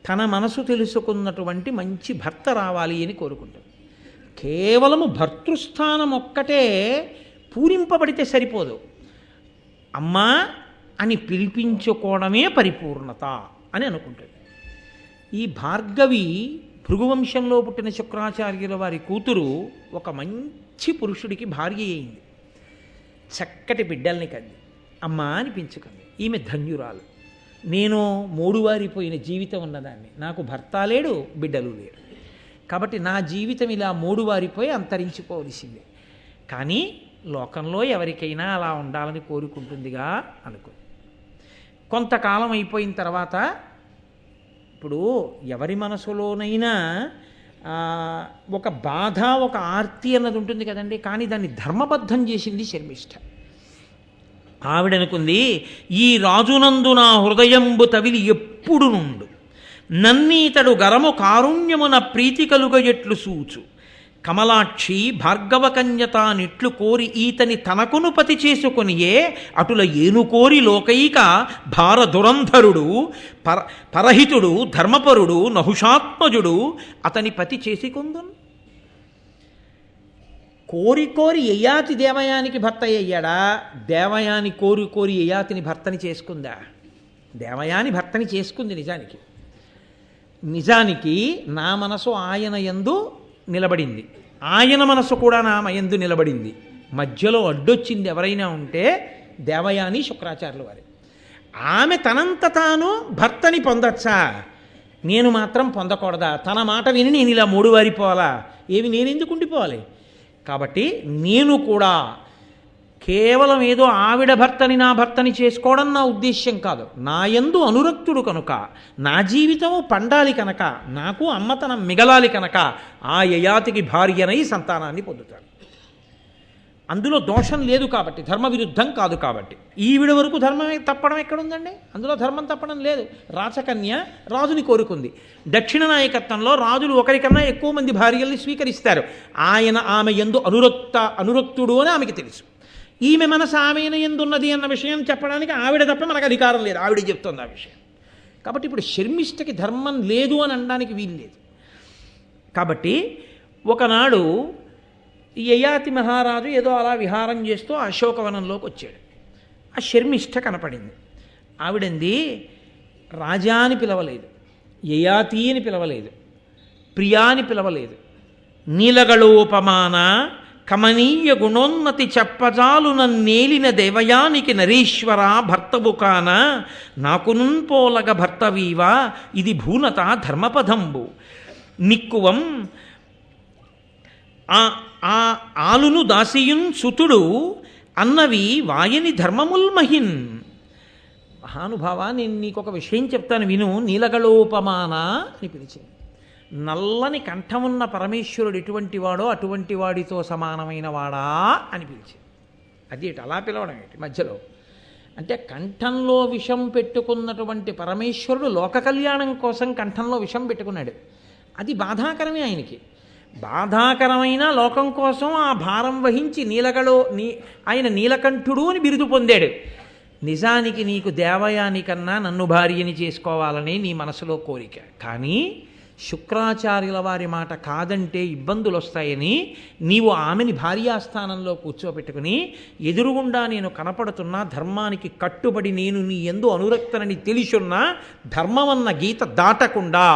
తన మనసు తెలుసుకున్నటువంటి మంచి భర్త రావాలి అని కోరుకుంటుంది. కేవలము భర్తృస్థానం ఒక్కటే పూరింపబడితే సరిపోదు. అమ్మా అని పిలిపించుకోవడమే పరిపూర్ణత అని అనుకుంటుంది. ఈ భార్గవి భృగువంశంలో పుట్టిన శుక్రాచార్యుల వారి కూతురు ఒక మంచి పురుషుడికి భార్య అయింది. చక్కటి బిడ్డల్ని కంది, అమ్మా అనిపించుకుంది. ఈమె ధన్యురాలు. నేను మూడువారిపోయిన జీవితం ఉన్నదాన్ని, నాకు భర్త లేడు, బిడ్డలు లేరు. కాబట్టి నా జీవితం ఇలా మూడువారిపోయి అంతరించిపోవలసిందే. కానీ లోకంలో ఎవరికైనా అలా ఉండాలని కోరుకుంటుందిగా అనుకో. కొంతకాలం అయిపోయిన తర్వాత ఇప్పుడు ఎవరి మనసులోనైనా ఒక బాధ, ఒక ఆర్తి అన్నది ఉంటుంది కదండి. కానీ దాన్ని ధర్మబద్ధం చేసింది శర్మిష్ఠ. ఆవిడనుకుంది, ఈ రాజునందు నా హృదయంబు తవిలి ఎప్పుడు నుండు, నన్నీతడు గరము కారుణ్యమున ప్రీతి కలుగ ఎట్లు సూచు. కమలాక్షి భార్గవ కన్యతానిట్లు కోరి ఈతని తనకును పతి చేసుకొనియే అటుల ఏనుకోరి లోకైక భార దురంధరుడు పరహితుడు ధర్మపరుడు నహుషాత్మజుడు అతని పతి చేసుకొందున్. కోరి కోరి యయాతి దేవయానికి భర్త అయ్యాడా? దేవయాని కోరి కోరి యయాతిని భర్తని చేసుకుందా? దేవయాని భర్తని చేసుకుంది. నిజానికి నా మనసు ఆయన యందు నిలబడింది, ఆయన మనసు కూడా నా యందు నిలబడింది. మధ్యలో అడ్డొచ్చింది ఎవరైనా ఉంటే దేవయాని శుక్రాచార్యుల వారి. ఆమె తనంత తాను భర్తని పొందచ్చా, నేను మాత్రం పొందకూడదా? తన మాట విని నేను ఇలా మూడు వారిపోవాలా? నేను ఎందుకు ఉండిపోవాలి? కాబట్టి నేను కూడా కేవలం ఏదో ఆవిడ భర్తని నా భర్తని చేసుకోవడం నా ఉద్దేశ్యం కాదు. నా యందు అనురక్తుడు కనుక, నా జీవితము పండాలి కనుక, నాకు అమ్మతనం మిగలాలి కనుక ఆ యయాతికి భార్యనై సంతానాన్ని పొందుతాను. అందులో దోషం లేదు కాబట్టి, ధర్మ విరుద్ధం కాదు కాబట్టి. ఈవిడ వరకు ధర్మం తప్పడం ఎక్కడుందండి? అందులో ధర్మం తప్పడం లేదు. రాచకన్య రాజుని కోరుకుంది. దక్షిణ నాయకత్వంలో రాజులు ఒకరికన్నా ఎక్కువ మంది భార్యల్ని స్వీకరిస్తారు. ఆమె యందు అనురక్తుడు అని ఆమెకి తెలుసు. ఈమె మనసు ఆమె ఎందున్నది అన్న విషయం చెప్పడానికి ఆవిడ తప్ప మనకు అధికారం లేదు. ఆవిడ చెప్తుంది ఆ విషయం. కాబట్టి ఇప్పుడు శర్మిష్ఠకి ధర్మం లేదు అని అనడానికి వీలు లేదు. కాబట్టి ఒకనాడు యయాతి మహారాజు ఏదో అలా విహారం చేస్తూ అశోకవనంలోకి వచ్చాడు. ఆ శర్మిష్ఠ కనపడింది. ఆవిడంది రాజా అని పిలవలేదు, యయాతి అని పిలవలేదు, ప్రియా అని పిలవలేదు. నీలగళోపమాన కమనీయ గుణోన్నతి చెప్పజాలు నన్నేలిన దేవయానికి నరేశ్వర భర్తవు కాన నాకునున్ పోలగ భర్తవీవా ఇది భూనత ధర్మపదంబు నిక్కువం ఆ ఆలును దాసియున్ సుతుడు అన్నవి వాయని ధర్మముల్మహిన్. మహానుభావ, నేను నీకొక విషయం చెప్తాను విను. నీలగళోపమాన అని పిలిచింది. నల్లని కంఠమున్న పరమేశ్వరుడు ఎటువంటి వాడో అటువంటి వాడితో సమానమైన వాడా అని పిలిచింది. అది అలా పిలవడం ఏంటి మధ్యలో? అంటే కంఠంలో విషం పెట్టుకున్నటువంటి పరమేశ్వరుడు లోక కళ్యాణం కోసం కంఠంలో విషం పెట్టుకున్నాడు. అది బాధాకరమే ఆయనకి. బాధాకరమైన లోకం కోసం ఆ భారం వహించి ఆయన నీలకంఠుడు అని బిరుదు పొందాడు. నిజానికి నీకు దేవయానికన్నా నన్ను భార్యని చేసుకోవాలని నీ మనసులో కోరిక. కానీ శుక్రాచార్యుల వారి మాట కాదంటే ఇబ్బందులు వస్తాయని నీవు ఆమెని భార్యాస్థానంలో కూర్చోబెట్టుకుని ఎదురుగుండా నేను కనపడుతున్నా ధర్మానికి కట్టుబడి నేను నీ యందు అనురక్తనని తెలిసున్నా ధర్మమన్న గీత దాటకుండా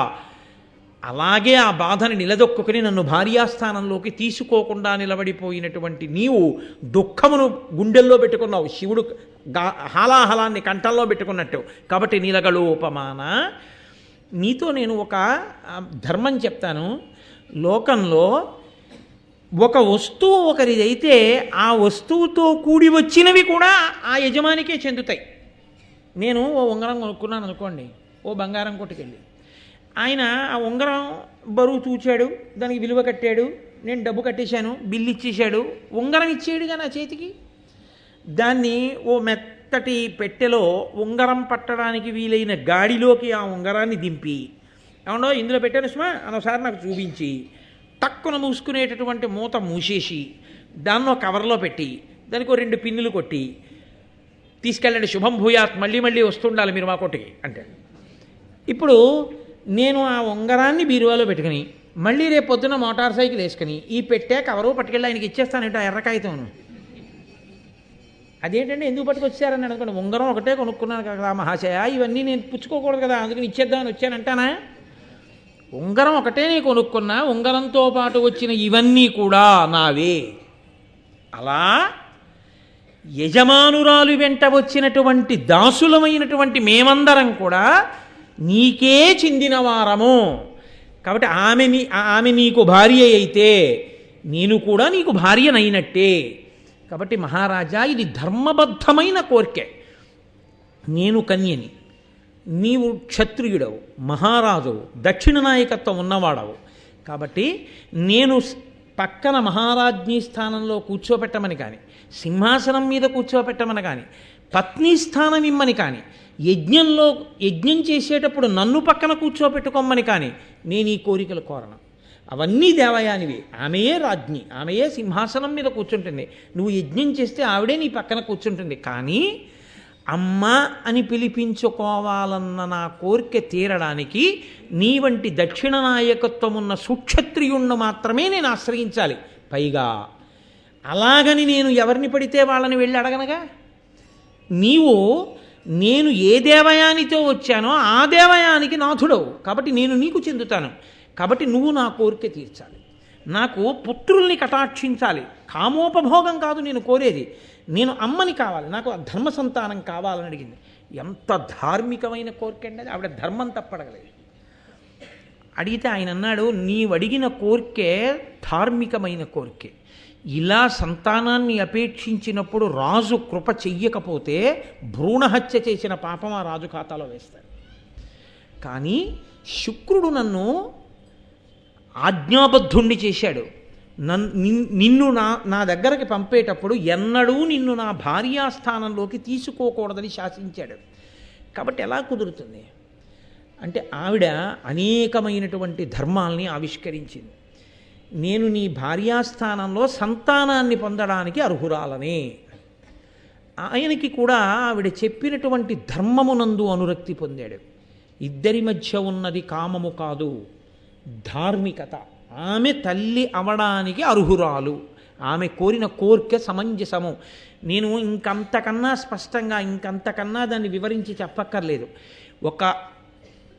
అలాగే ఆ బాధని నిలదొక్కుని నన్ను భార్యాస్థానంలోకి తీసుకోకుండా నిలబడిపోయినటువంటి నీవు దుఃఖమును గుండెల్లో పెట్టుకున్నావు, శివుడు హాలాహలాన్ని కంఠంలో పెట్టుకున్నట్టు. కాబట్టి నీలగళోపమాన, నీతో నేను ఒక ధర్మం చెప్తాను. లోకంలో ఒక వస్తువు ఒకరిదైతే ఆ వస్తువుతో కూడి వచ్చినవి కూడా ఆ యజమానికే చెందుతాయి. నేను ఓ ఉంగరం కొనుక్కున్నాను అనుకోండి, ఓ బంగారం కొట్టుకెళ్ళి ఆయన ఆ ఉంగరం బరువు తూచాడు, దానికి విలువ కట్టాడు, నేను డబ్బు కట్టేశాను, బిల్లు ఇచ్చేశాడు, ఉంగరం ఇచ్చేయడుగా నా చేతికి. దాన్ని ఓ మెత్తటి పెట్టెలో ఉంగరం పట్టడానికి వీలైన గాడిలోకి ఆ ఉంగరాన్ని దింపి, ఏమన్నా ఇందులో పెట్టాను సుమా అనోసారి నాకు చూపించి, టక్కున మూసుకునేటటువంటి మూత మూసేసి దాన్ని ఒక కవర్లో పెట్టి దానికి ఒక 2 పిన్నులు కొట్టి తీసుకెళ్ళండి, శుభం భూయాత్, మళ్ళీ మళ్ళీ వస్తుండాలి మీరు మా కొట్టుకి అంటే. ఇప్పుడు నేను ఆ ఉంగరాన్ని బీరువాలో పెట్టుకుని మళ్ళీ రేపు పొద్దున్న మోటార్ సైకిల్ వేసుకుని ఈ పెట్టే కవరు పట్టుకెళ్ళి ఆయనకి ఇచ్చేస్తానంటే ఆ ఎర్రకాగితం. అదేంటంటే ఎందుకు పట్టుకొచ్చారని అనుకోండి, ఉంగరం ఒకటే కొనుక్కున్నాను కదా మహాశయ, ఇవన్నీ నేను పుచ్చుకోకూడదు కదా అందుకని ఇచ్చేద్దామని వచ్చానంటానా? ఉంగరం ఒకటే నేను కొనుక్కున్నా, ఉంగరంతో పాటు వచ్చిన ఇవన్నీ కూడా నావే. అలా యజమానురాలు వెంట వచ్చినటువంటి దాసులమైనటువంటి మేమందరం కూడా నీకే చెందిన వారము. కాబట్టి ఆమె నీకు భార్య అయితే నేను కూడా నీకు భార్యనైనట్టే. కాబట్టి మహారాజా, ఇది ధర్మబద్ధమైన కోరికే. నేను కన్యని, నీవు క్షత్రియుడవు, మహారాజువు, దక్షిణ నాయకత్వం ఉన్నవాడవు. కాబట్టి నేను పక్కన మహారాజ్ఞీ స్థానంలో కూర్చోపెట్టమని కానీ, సింహాసనం మీద కూర్చోపెట్టమని కానీ, పత్ని స్థానం ఇమ్మని కానీ, యజ్ఞం చేసేటప్పుడు నన్ను పక్కన కూర్చోపెట్టుకోమని కానీ నేను ఈ కోరికలు కోరను. అవన్నీ దేవయానివి. ఆమెయే రాజ్ఞి, ఆమెయే సింహాసనం మీద కూర్చుంటుంది. నువ్వు యజ్ఞం చేస్తే ఆవిడే నీ పక్కన కూర్చుంటుంది. కానీ అమ్మ అని పిలిపించుకోవాలన్న నా కోరిక తీరడానికి నీ వంటి దక్షిణ నాయకత్వం ఉన్న సుక్షత్రియుణ్ణి మాత్రమే నేను ఆశ్రయించాలి. పైగా అలాగని నేను ఎవరిని పడితే వాళ్ళని వెళ్ళి అడగనగా. నేను ఏ దేవయానితో వచ్చానో ఆ దేవయానికి నాథుడవు కాబట్టి నేను నీకు చెందుతాను. కాబట్టి నువ్వు నా కోరిక తీర్చాలి. నాకు పుత్రుల్ని కటాక్షించాలి. కామోపభోగం కాదు నేను కోరేది. నేను అమ్మని కావాలి, నాకు ధర్మ సంతానం కావాలని అడిగింది. ఎంత ధార్మికమైన కోరిక అండి అది. ఆవిడ ధర్మం తప్పడగలేదు. అడిగితే ఆయన అన్నాడు, నీవు అడిగిన కోరికే ధార్మికమైన కోరికే. ఇలా సంతానాన్ని అపేక్షించినప్పుడు రాజు కృప చెయ్యకపోతే భ్రూణహత్య చేసిన పాపం ఆ రాజు ఖాతాలో వేస్తాడు. కానీ శుక్రుడు నన్ను ఆజ్ఞాబద్ధుణ్ణి చేశాడు. నిన్ను నా దగ్గరికి పంపేటప్పుడు ఎన్నడూ నిన్ను నా భార్యాస్థానంలోకి తీసుకోకూడదని శాసించాడు. కాబట్టి ఎలా కుదురుతుంది అంటే ఆవిడ అనేకమైనటువంటి ధర్మాల్ని ఆవిష్కరించింది. నేను నీ భార్యాస్థానంలో సంతానాన్ని పొందడానికి అర్హురాలనే. ఆయనకి కూడా ఆవిడ చెప్పినటువంటి ధర్మమునందు అనురక్తి పొందాడు. ఇద్దరి మధ్య ఉన్నది కామము కాదు, ధార్మికత. ఆమె తల్లి అవడానికి అర్హురాలు. ఆమె కోరిన కోరిక సమంజసము. నేను ఇంకంతకన్నా స్పష్టంగా ఇంకంతకన్నా దాన్ని వివరించి చెప్పక్కర్లేదు. ఒక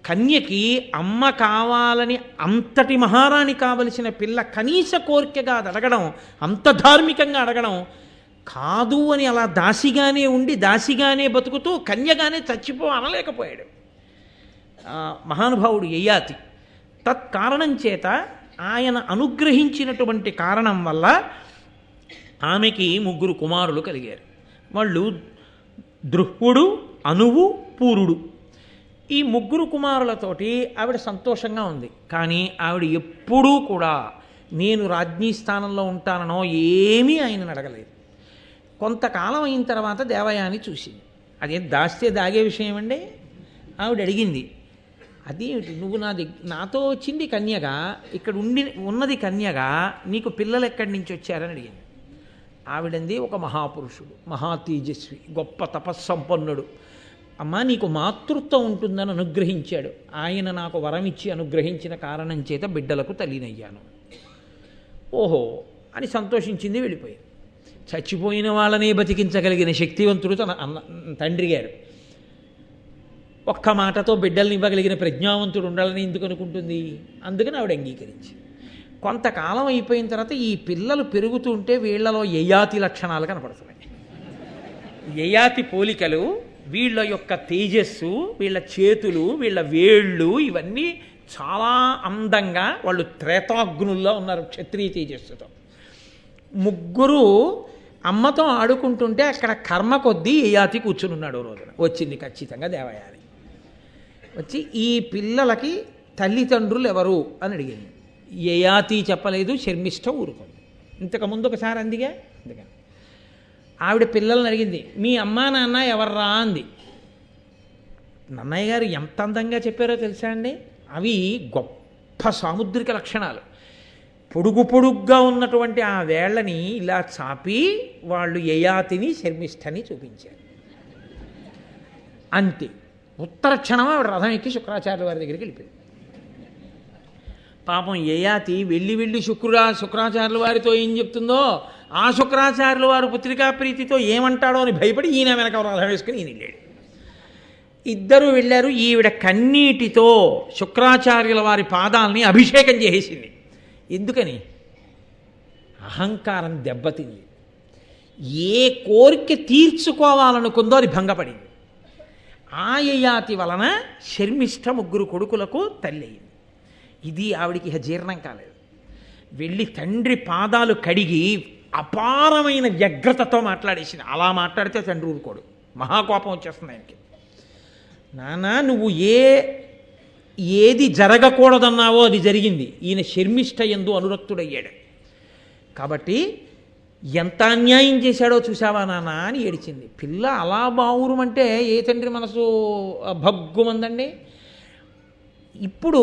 కన్యకి అమ్మ కావాలని అంతటి మహారాణి కావలసిన పిల్ల కనీస కోరికగా అది అడగడం, అంత ధార్మికంగా అడగడం కాదు అని అలా దాసిగానే ఉండి దాసిగానే బతుకుతూ కన్యగానే అనలేకపోయాడు మహానుభావుడు యయాతి. తత్కారణం చేత ఆయన అనుగ్రహించినటువంటి కారణం వల్ల ఆమెకి 3 కుమారులు కలిగారు. వాళ్ళు దృహ్వుడు, అనువు, పూరుడు. ఈ 3 కుమారులతోటి ఆవిడ సంతోషంగా ఉంది. కానీ ఆవిడ ఎప్పుడూ కూడా నేను రాజ్ఞీ స్థానంలో ఉంటానో ఏమీ ఆయనను అడగలేదు. కొంతకాలం అయిన తర్వాత దేవయాని చూసింది. అదేం దాస్తే దాగే విషయం అండి. ఆవిడ అడిగింది, అదేమిటి నువ్వు నాతో వచ్చింది కన్యగా, ఇక్కడ ఉన్నది కన్యగా, నీకు పిల్లలు ఎక్కడి నుంచి వచ్చారని అడిగింది. ఆవిడంది ఒక మహాపురుషుడు, మహా తేజస్వి, గొప్ప తపస్సంపన్నుడు. అమ్మ నీకు మాతృత్వం ఉంటుందని అనుగ్రహించాడు. ఆయన నాకు వరం ఇచ్చి అనుగ్రహించిన కారణం చేత బిడ్డలకు తల్లినయ్యాను. ఓహో అని సంతోషించింది, వెళ్ళిపోయింది. చచ్చిపోయిన వాళ్ళనే బతికించగలిగిన శక్తివంతుడు తన తండ్రి గారు. ఒక్క మాటతో బిడ్డల్ని ఇవ్వగలిగిన ప్రజ్ఞావంతుడు ఉండాలని ఎందుకు అనుకుంటుంది? అందుకని ఆవిడ అంగీకరించి కొంతకాలం అయిపోయిన తర్వాత ఈ పిల్లలు పెరుగుతుంటే వీళ్లలో యయాతి లక్షణాలు కనపడుతున్నాయి. యయాతి పోలికలు, వీళ్ళ యొక్క తేజస్సు, వీళ్ళ చేతులు, వీళ్ళ వేళ్ళు ఇవన్నీ చాలా అందంగా, వాళ్ళు త్రేతాగ్నుల్లో ఉన్నారు క్షత్రియ తేజస్సుతో. 3 అమ్మతో ఆడుకుంటుంటే అక్కడ కర్మ కొద్దీ యయాతి కూర్చుని ఉన్నాడు. రోజున వచ్చింది ఖచ్చితంగా దేవయాని. వచ్చి ఈ పిల్లలకి తల్లిదండ్రులు ఎవరు అని అడిగింది. యయాతి చెప్పలేదు, శర్మిష్ఠ ఊరుకుంది. ఇంతకుముందు ఒకసారి అందుకని ఆవిడ పిల్లల్ని అడిగింది, మీ అమ్మా నాన్న ఎవర్రా అంది. నన్నయ్య గారు ఎంత అందంగా చెప్పారో తెలుసా అండి. అవి గొప్ప సాముద్రిక లక్షణాలు. పొడుగ్గా ఉన్నటువంటి ఆ వేళ్ళని ఇలా చాపి వాళ్ళు యయాతిని శర్మిష్ఠని చూపించారు. అంతే. ఉత్తర క్షణం ఆవిడ రథం ఎక్కి శుక్రాచార్యుల వారి దగ్గరికి వెళ్ళిపోయింది. పాపం యయాతి వెళ్ళి శుక్రాచార్యుల వారితో ఏం చెప్తుందో, ఆ శుక్రాచార్యుల వారు పుత్రికా ప్రీతితో ఏమంటాడో అని భయపడి ఈయన వెనక రథం వేసుకుని ఈయన వెళ్ళాడు. ఇద్దరు వెళ్ళారు. ఈవిడ కన్నీటితో శుక్రాచార్యుల వారి పాదాలని అభిషేకం చేసేసింది. ఎందుకని? అహంకారం దెబ్బతింది. ఏ కోరిక తీర్చుకోవాలనుకుందో అది భంగపడింది. ఆ యయాతి వలన శర్మిష్ఠ 3 కొడుకులకు తల్లి అయింది. ఇది ఆవిడికి జీర్ణం కాలేదు. వెళ్ళి తండ్రి పాదాలు కడిగి అపారమైన వ్యగ్రతతో మాట్లాడేసింది. అలా మాట్లాడితే తండ్రి ఊరుకోడు, మహాకోపం వచ్చేస్తుంది ఆయనకి. నాన్న నువ్వు ఏది జరగకూడదన్నావో అది జరిగింది. ఈయన శర్మిష్ఠ యందు అనురక్తుడయ్యాడు. కాబట్టి ఎంత అన్యాయం చేశాడో చూసావా నాన్న అని ఏడిచింది. పిల్ల అలా బావురుమంటే ఏ తండ్రి మనసు భగ్గుమందండి. ఇప్పుడు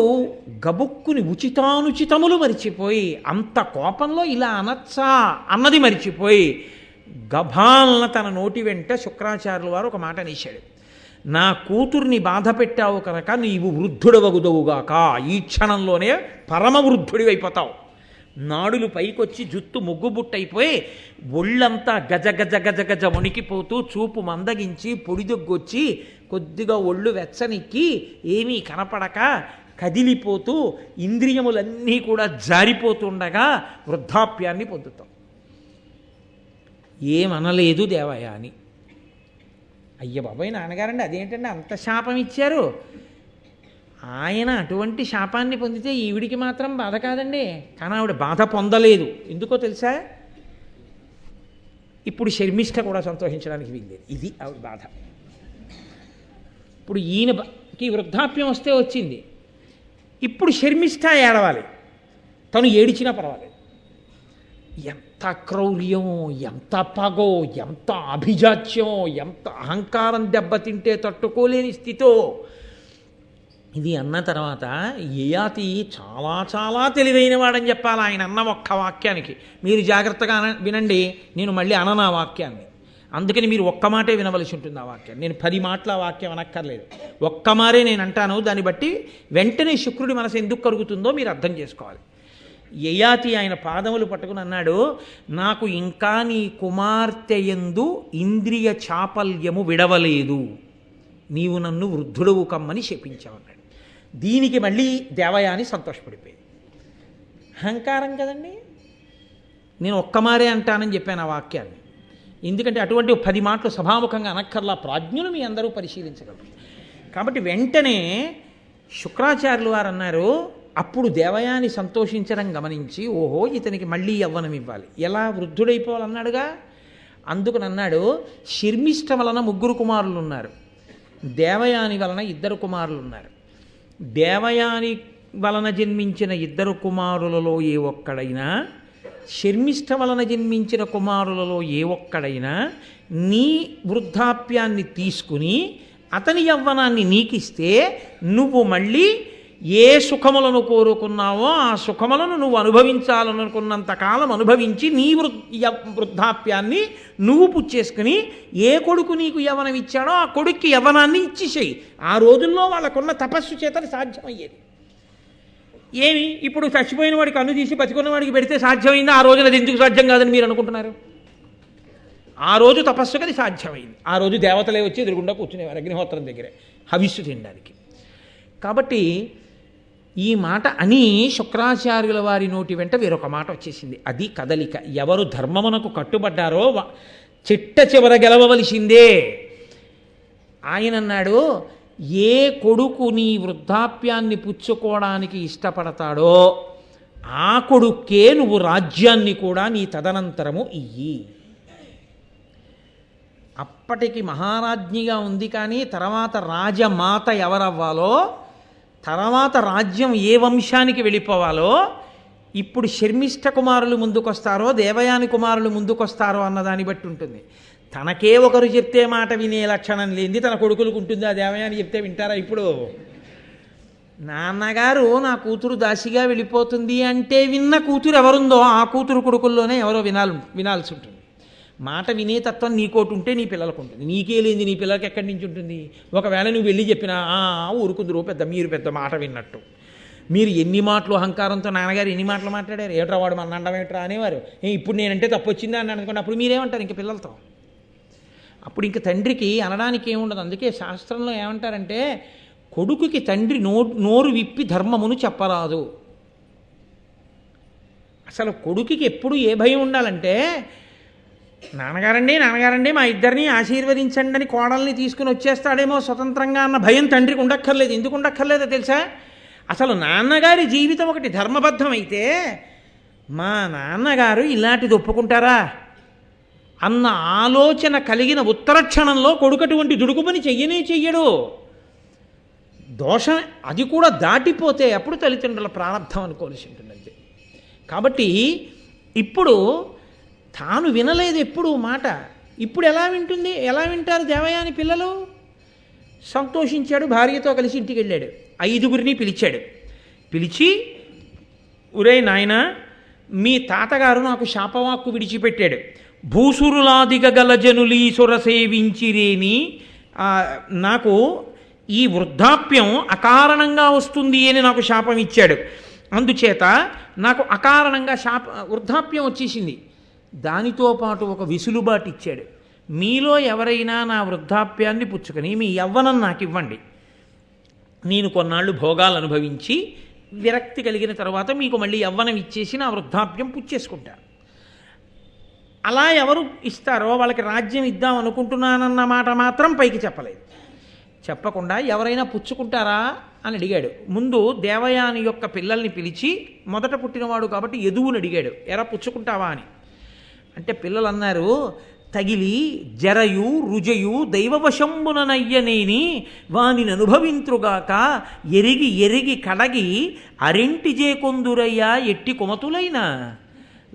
గబుక్కుని ఉచితానుచితములు మరిచిపోయి, అంత కోపంలో ఇలా అనచ్చా అన్నది మరిచిపోయి గభాలన తన నోటి వెంట శుక్రాచార్యుల వారు ఒక మాట అనేశాడు. నా కూతుర్ని బాధ పెట్టావు కనుక నీవు వృద్ధుడవగుదవుగాక, ఈ క్షణంలోనే పరమ వృద్ధుడి అయిపోతావు. నాడులు పైకొచ్చి జుత్తు ముగ్గుబుట్టయిపోయి ఒళ్ళంతా గజ గజ గజ గజ వణికిపోతూ చూపు మందగించి పొడిదొగ్గొచ్చి కొద్దిగా ఒళ్ళు వెచ్చనిక్కి ఏమీ కనపడక కదిలిపోతూ ఇంద్రియములన్నీ కూడా జారిపోతుండగా వృద్ధాప్యాన్ని పొందుతాం. ఏమనలేదు దేవయ్య అని. అయ్య బాబాయ్ నాన్నగారండి అదేంటండి అంత శాపం ఇచ్చారు? ఆయన అటువంటి శాపాన్ని పొందితే ఈవిడికి మాత్రం బాధ కాదండి. కానీ ఆవిడ బాధ పొందలేదు. ఎందుకో తెలుసా? ఇప్పుడు శర్మిష్ఠ కూడా సంతోషించడానికి వీల్లేదు. ఇది ఆవిడ బాధ. ఇప్పుడు ఈయనకి వృద్ధాప్యం వస్తే వచ్చింది. ఇప్పుడు శర్మిష్ఠ ఏడవాలి. తను ఏడిచినా పర్వాలేదు. ఎంత క్రౌర్యం, ఎంత పగో, ఎంత అభిజాత్యం, ఎంత అహంకారం దెబ్బతింటే తట్టుకోలేని స్థితో. ఇది అన్న తర్వాత యయాతి చాలా చాలా తెలివైన వాడని చెప్పాలి ఆయన అన్న ఒక్క వాక్యానికి. మీరు జాగ్రత్తగా వినండి, నేను మళ్ళీ అనను ఆ వాక్యాన్ని. అందుకని మీరు ఒక్క మాటే వినవలసి ఉంటుంది ఆ వాక్యాన్ని. నేను 10 మాటల వాక్యం అనక్కర్లేదు, ఒక్క మారే నేను అంటాను. దాన్ని బట్టి వెంటనే శుక్రుడి మనసు ఎందుకు కరుగుతుందో మీరు అర్థం చేసుకోవాలి. యయాతి ఆయన పాదములు పట్టుకుని అన్నాడు, నాకు ఇంకా నీ కుమార్తె యందు ఇంద్రియ చాపల్యము విడవలేదు, నీవు నన్ను వృద్ధుడవు కమ్మని శపించావన్నాడు. దీనికి మళ్ళీ దేవయాని సంతోషపడిపోయింది. అహంకారం కదండి. నేను ఒక్కమారే అంటానని చెప్పాను ఆ వాక్యాన్ని. ఎందుకంటే అటువంటి 10 మాటలు సభాముఖంగా అనక్కర్లా, ప్రాజ్ఞులు మీ అందరూ పరిశీలించగలరు. కాబట్టి వెంటనే శుక్రాచార్యులు వారు అన్నారు. అప్పుడు దేవయాని సంతోషించడం గమనించి, ఓహో ఇతనికి మళ్ళీ యవ్వనం ఇవ్వాలి, ఎలా వృద్ధుడైపోవాలన్నాడుగా. అందుకని అన్నాడు, శర్మిష్ఠ వలన 3 కుమారులు ఉన్నారు, దేవయాని వలన 2 కుమారులు ఉన్నారు. దేవయాని వలన జన్మించిన 2 కుమారులలో ఏ ఒక్కడైనా, శర్మిష్ఠ వలన జన్మించిన కుమారులలో ఏ ఒక్కడైనా నీ వృద్ధాప్యాన్ని తీసుకుని అతని యవ్వనాన్ని నీకిస్తే నువ్వు మళ్ళీ ఏ సుఖములను కోరుకున్నావో ఆ సుఖములను నువ్వు అనుభవించాలనుకున్నంత కాలం అనుభవించి నీ వృద్ధాప్యాన్ని నువ్వు పుచ్చేసుకుని ఏ కొడుకు నీకు యవ్వనం ఇచ్చాడో ఆ కొడుక్కి యవ్వనాన్ని ఇచ్చేసేయి. ఆ రోజుల్లో వాళ్ళకున్న తపస్సు చేత సాధ్యమయ్యేది. ఏమి ఇప్పుడు చచ్చిపోయిన వాడికి కన్ను తీసి బతికున్న వాడికి పెడితే సాధ్యమైందా? ఆ రోజున అది ఎందుకు సాధ్యం కాదని మీరు అనుకుంటున్నారు? ఆ రోజు తపస్సుకి అది సాధ్యమైంది. ఆ రోజు దేవతలే వచ్చి ఎదురుగుండా కూర్చునేవారు అగ్నిహోత్రం దగ్గరే హవిస్సు తినడానికి. కాబట్టి ఈ మాట అని శుక్రాచార్యుల వారి నోటి వెంట వేరొక మాట వచ్చేసింది. అది కదలిక. ఎవరు ధర్మమునకు కట్టుబడ్డారో చిట్ట చివర గెలవవలసిందే. ఆయన అన్నాడు, ఏ కొడుకు నీ వృద్ధాప్యాన్ని పుచ్చుకోవడానికి ఇష్టపడతాడో ఆ కొడుక్కే నువ్వు రాజ్యాన్ని కూడా నీ తదనంతరము ఇయ్యి. అప్పటికి మహారాజ్ఞిగా ఉంది, కానీ తర్వాత రాజమాత ఎవరవ్వాలో, తర్వాత రాజ్యం ఏ వంశానికి వెళ్ళిపోవాలో, ఇప్పుడు శర్మిష్ఠ కుమారులు ముందుకొస్తారో దేవయాని కుమారులు ముందుకొస్తారో అన్నదాన్ని బట్టి ఉంటుంది. తనకే ఒకరు చెప్తే మాట వినే లక్షణం లేనిది తన కొడుకులకు ఉంటుంది. ఆ దేవయాని చెప్తే వింటారా? ఇప్పుడు నాన్నగారు నా కూతురు దాసిగా వెళ్ళిపోతుంది అంటే విన్న కూతురు ఎవరుందో ఆ కూతురు కొడుకుల్లోనే ఎవరో వినాల్సి ఉంటుంది. మాట వినే తత్వం నీకోటి ఉంటే నీ పిల్లలకు ఉంటుంది, నీకే లేని నీ పిల్లలకి ఎక్కడి నుంచి ఉంటుంది? ఒకవేళ నువ్వు వెళ్ళి చెప్పినా ఊరుకుందరు మీరు పెద్ద మాట విన్నట్టు. మీరు ఎన్ని మాటలు అహంకారంతో నాన్నగారు ఎన్ని మాటలు మాట్లాడారు, ఏట్రా వాడు మన అండం ఏట్రా అనేవారు. ఇప్పుడు నేనంటే తప్పు వచ్చిందా అని అనుకోండి, అప్పుడు మీరేమంటారు ఇంక పిల్లలతో? అప్పుడు ఇంక తండ్రికి అనడానికి ఏముండదు. అందుకే శాస్త్రంలో ఏమంటారంటే, కొడుకుకి తండ్రి నోరు విప్పి ధర్మమును చెప్పరాదు. అసలు కొడుకుకి ఎప్పుడు ఏ భయం ఉండాలంటే, నాన్నగారండి మా ఇద్దరిని ఆశీర్వదించండి అని కోడల్ని తీసుకుని వచ్చేస్తాడేమో స్వతంత్రంగా అన్న భయం తండ్రికి ఉండక్కర్లేదు. ఎందుకు ఉండక్కర్లేదో తెలుసా? అసలు నాన్నగారి జీవితం ఒకటి ధర్మబద్ధమైతే మా నాన్నగారు ఇలాంటిది ఒప్పుకుంటారా అన్న ఆలోచన కలిగిన ఉత్తర క్షణంలో కొడుకటువంటి దుడుకు పని చెయ్యడు. దోషం అది కూడా దాటిపోతే అప్పుడు తల్లిదండ్రుల ప్రారంభం అనుకోవాల్సి ఉంటుంది అంతే. కాబట్టి ఇప్పుడు తాను వినలేదు ఎప్పుడు మాట. ఇప్పుడు ఎలా వింటుంది, ఎలా వింటారు దేవయాని పిల్లలు? సంతోషించాడు, భార్యతో కలిసి ఇంటికి వెళ్ళాడు. 5గురిని పిలిచాడు. పిలిచి, ఒరే నాయనా, మీ తాతగారు నాకు శాపవాక్కు విడిచిపెట్టాడు. భూసురులాదిగల జనులీసుర సేవించిరేని నాకు ఈ వృద్ధాప్యం అకారణంగా వస్తుంది అని నాకు శాపం ఇచ్చాడు. అందుచేత నాకు అకారణంగా వృద్ధాప్యం వచ్చేసింది. దానితో పాటు ఒక విసులుబాటు ఇచ్చాడు. మీలో ఎవరైనా నా వృద్ధాప్యాన్ని పుచ్చుకొని మీ యవ్వనం నాకు ఇవ్వండి, నేను కొన్నాళ్ళు భోగాలు అనుభవించి విరక్తి కలిగిన తర్వాత మీకు మళ్ళీ యవ్వనం ఇచ్చేసి నా వృద్ధాప్యం పుచ్చేసుకుంటా. అలా ఎవరు ఇస్తారో వాళ్ళకి రాజ్యం ఇద్దాం అనుకుంటున్నానన్న మాట మాత్రం పైకి చెప్పలేదు. చెప్పకుండా ఎవరైనా పుచ్చుకుంటారా అని అడిగాడు. ముందు దేవయాని యొక్క పిల్లల్ని పిలిచి, మొదట పుట్టినవాడు కాబట్టి యదువుని అడిగాడు, ఎరా పుచ్చుకుంటావా అని. అంటే పిల్లలు అన్నారు, తగిలి జరయు రుజయు దైవవశంబుననయ్యనేని వానిని అనుభవింతుగాక ఎరిగి ఎరిగి కడగి అరింటి జేకొందురయ్యా ఎట్టి కుమతులైనా.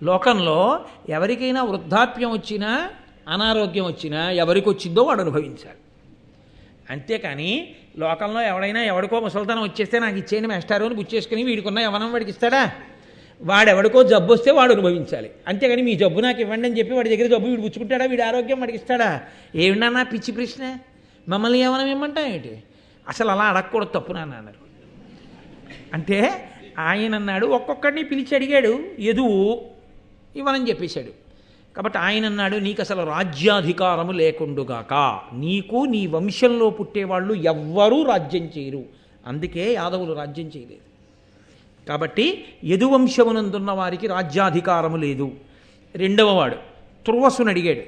లోకంలో ఎవరికైనా వృద్ధాప్యం వచ్చినా అనారోగ్యం వచ్చినా ఎవరికి వచ్చిందో వాడు అనుభవించాలి. అంతేకాని లోకంలో ఎవడికో ముసలితనం వచ్చేస్తే నాకు ఇచ్చేయండి మేస్టారు అని గుచ్చేసుకుని వీడికున్న యవ్వనం వాడికి ఇస్తాడా? వాడెవడికో జబ్బు వస్తే వాడు అనుభవించాలి. అంతేగాని మీ జబ్బు నాకు ఇవ్వండి అని చెప్పి వాడి దగ్గర జబ్బు వీడు పుచ్చుకుంటాడా? వీడి ఆరోగ్యం వాడికి ఇస్తాడా? ఏమిటన్నా పిచ్చి ప్రశ్న, మమ్మల్ని యవ్వనం ఇమ్మంటా ఏంటి? అసలు అలా అడగకూడదు, తప్పు నాన్న అన్నారు. అంటే ఆయన అన్నాడు, ఒక్కొక్కడిని పిలిచి అడిగాడు, యదువు ఇవ్వనని చెప్పేశాడు. కాబట్టి ఆయన అన్నాడు, నీకు అసలు రాజ్యాధికారము లేకుండుగాక, నీకు నీ వంశంలో పుట్టేవాళ్ళు ఎవ్వరూ రాజ్యం చేయరు. అందుకే యాదవులు రాజ్యం చేయలేదు. కాబట్టి యదువంశమునందున్న వారికి రాజ్యాధికారము లేదు. రెండవవాడు తుర్వసుని అడిగాడు,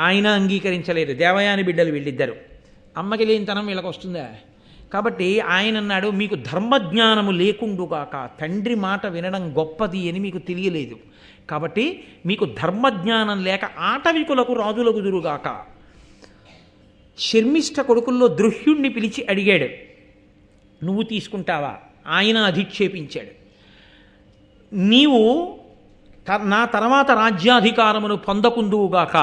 ఆయన అంగీకరించలేదు. దేవయాని బిడ్డలు వీళ్ళిద్దరు, అమ్మకి లేనితనం వీళ్ళకి వస్తుందా? కాబట్టి ఆయన అన్నాడు, మీకు ధర్మజ్ఞానము లేకుండుగాక, తండ్రి మాట వినడం గొప్పది అని మీకు తెలియలేదు. కాబట్టి మీకు ధర్మజ్ఞానం లేక ఆటవికులకు రాజులగుదురుగాక. శర్మిష్ఠ కొడుకుల్లో దృహ్యుణ్ణి పిలిచి అడిగాడు, నువ్వు తీసుకుంటావా? ఆయన అధిక్షేపించాడు. నీవు నా తర్వాత రాజ్యాధికారమును పొందకుందువుగాక,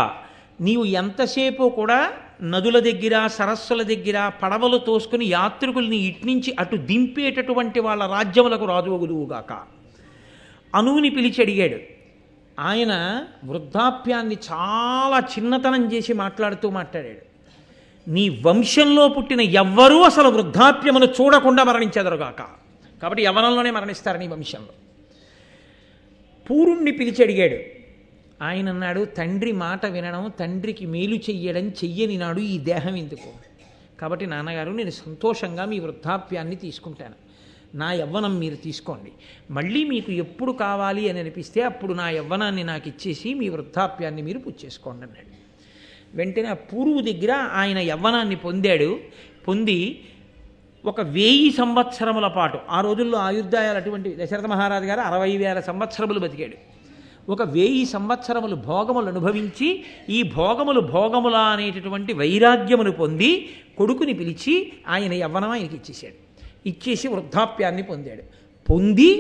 నీవు ఎంతసేపు కూడా నదుల దగ్గర సరస్సుల దగ్గర పడవలు తోసుకుని యాత్రికుల్ని ఇట్నుంచి అటు దింపేటటువంటి వాళ్ళ రాజ్యములకు రాజువగుదువుగాక. అనువుని పిలిచి అడిగాడు. ఆయన వృద్ధాప్యాన్ని చాలా చిన్నతనం చేసి మాట్లాడాడు. నీ వంశంలో పుట్టిన ఎవ్వరూ అసలు వృద్ధాప్యమును చూడకుండా మరణించెదరుగాక. కాబట్టి యవ్వనంలోనే మరణిస్తారు నీ వంశంలో. పూరుణ్ణి పిలిచి అడిగాడు. ఆయన అన్నాడు, తండ్రి మాట వినడం, తండ్రికి మేలు చెయ్యడం చెయ్యని నాడు ఈ దేహం ఎందుకు? కాబట్టి నాన్నగారు, నేను సంతోషంగా మీ వృద్ధాప్యాన్ని తీసుకుంటాను, నా యవ్వనం మీరు తీసుకోండి, మళ్ళీ మీకు ఎప్పుడు కావాలి అని అనిపిస్తే అప్పుడు నా యవ్వనాన్ని నాకు ఇచ్చేసి మీ వృద్ధాప్యాన్ని మీరు పుచ్చేసుకోండి అన్నాడు. వెంటనే ఆ పూర్వు దగ్గర ఆయన యవ్వనాన్ని పొందాడు. పొంది ఒక 1000 సంవత్సరముల పాటు, ఆ రోజుల్లో ఆయుర్దాయాలు అటువంటివి, దశరథ మహారాజు గారు 60,000 సంవత్సరములు బతికాడు. ఒక 1000 సంవత్సరములు భోగములు అనుభవించి ఈ భోగములా అనేటటువంటి వైరాగ్యమును పొంది కొడుకుని పిలిచి ఆయన యవ్వనం ఆయనకి ఇచ్చేశాడు. ఇచ్చేసి వృద్ధాప్యాన్ని పొందాడు. పొంది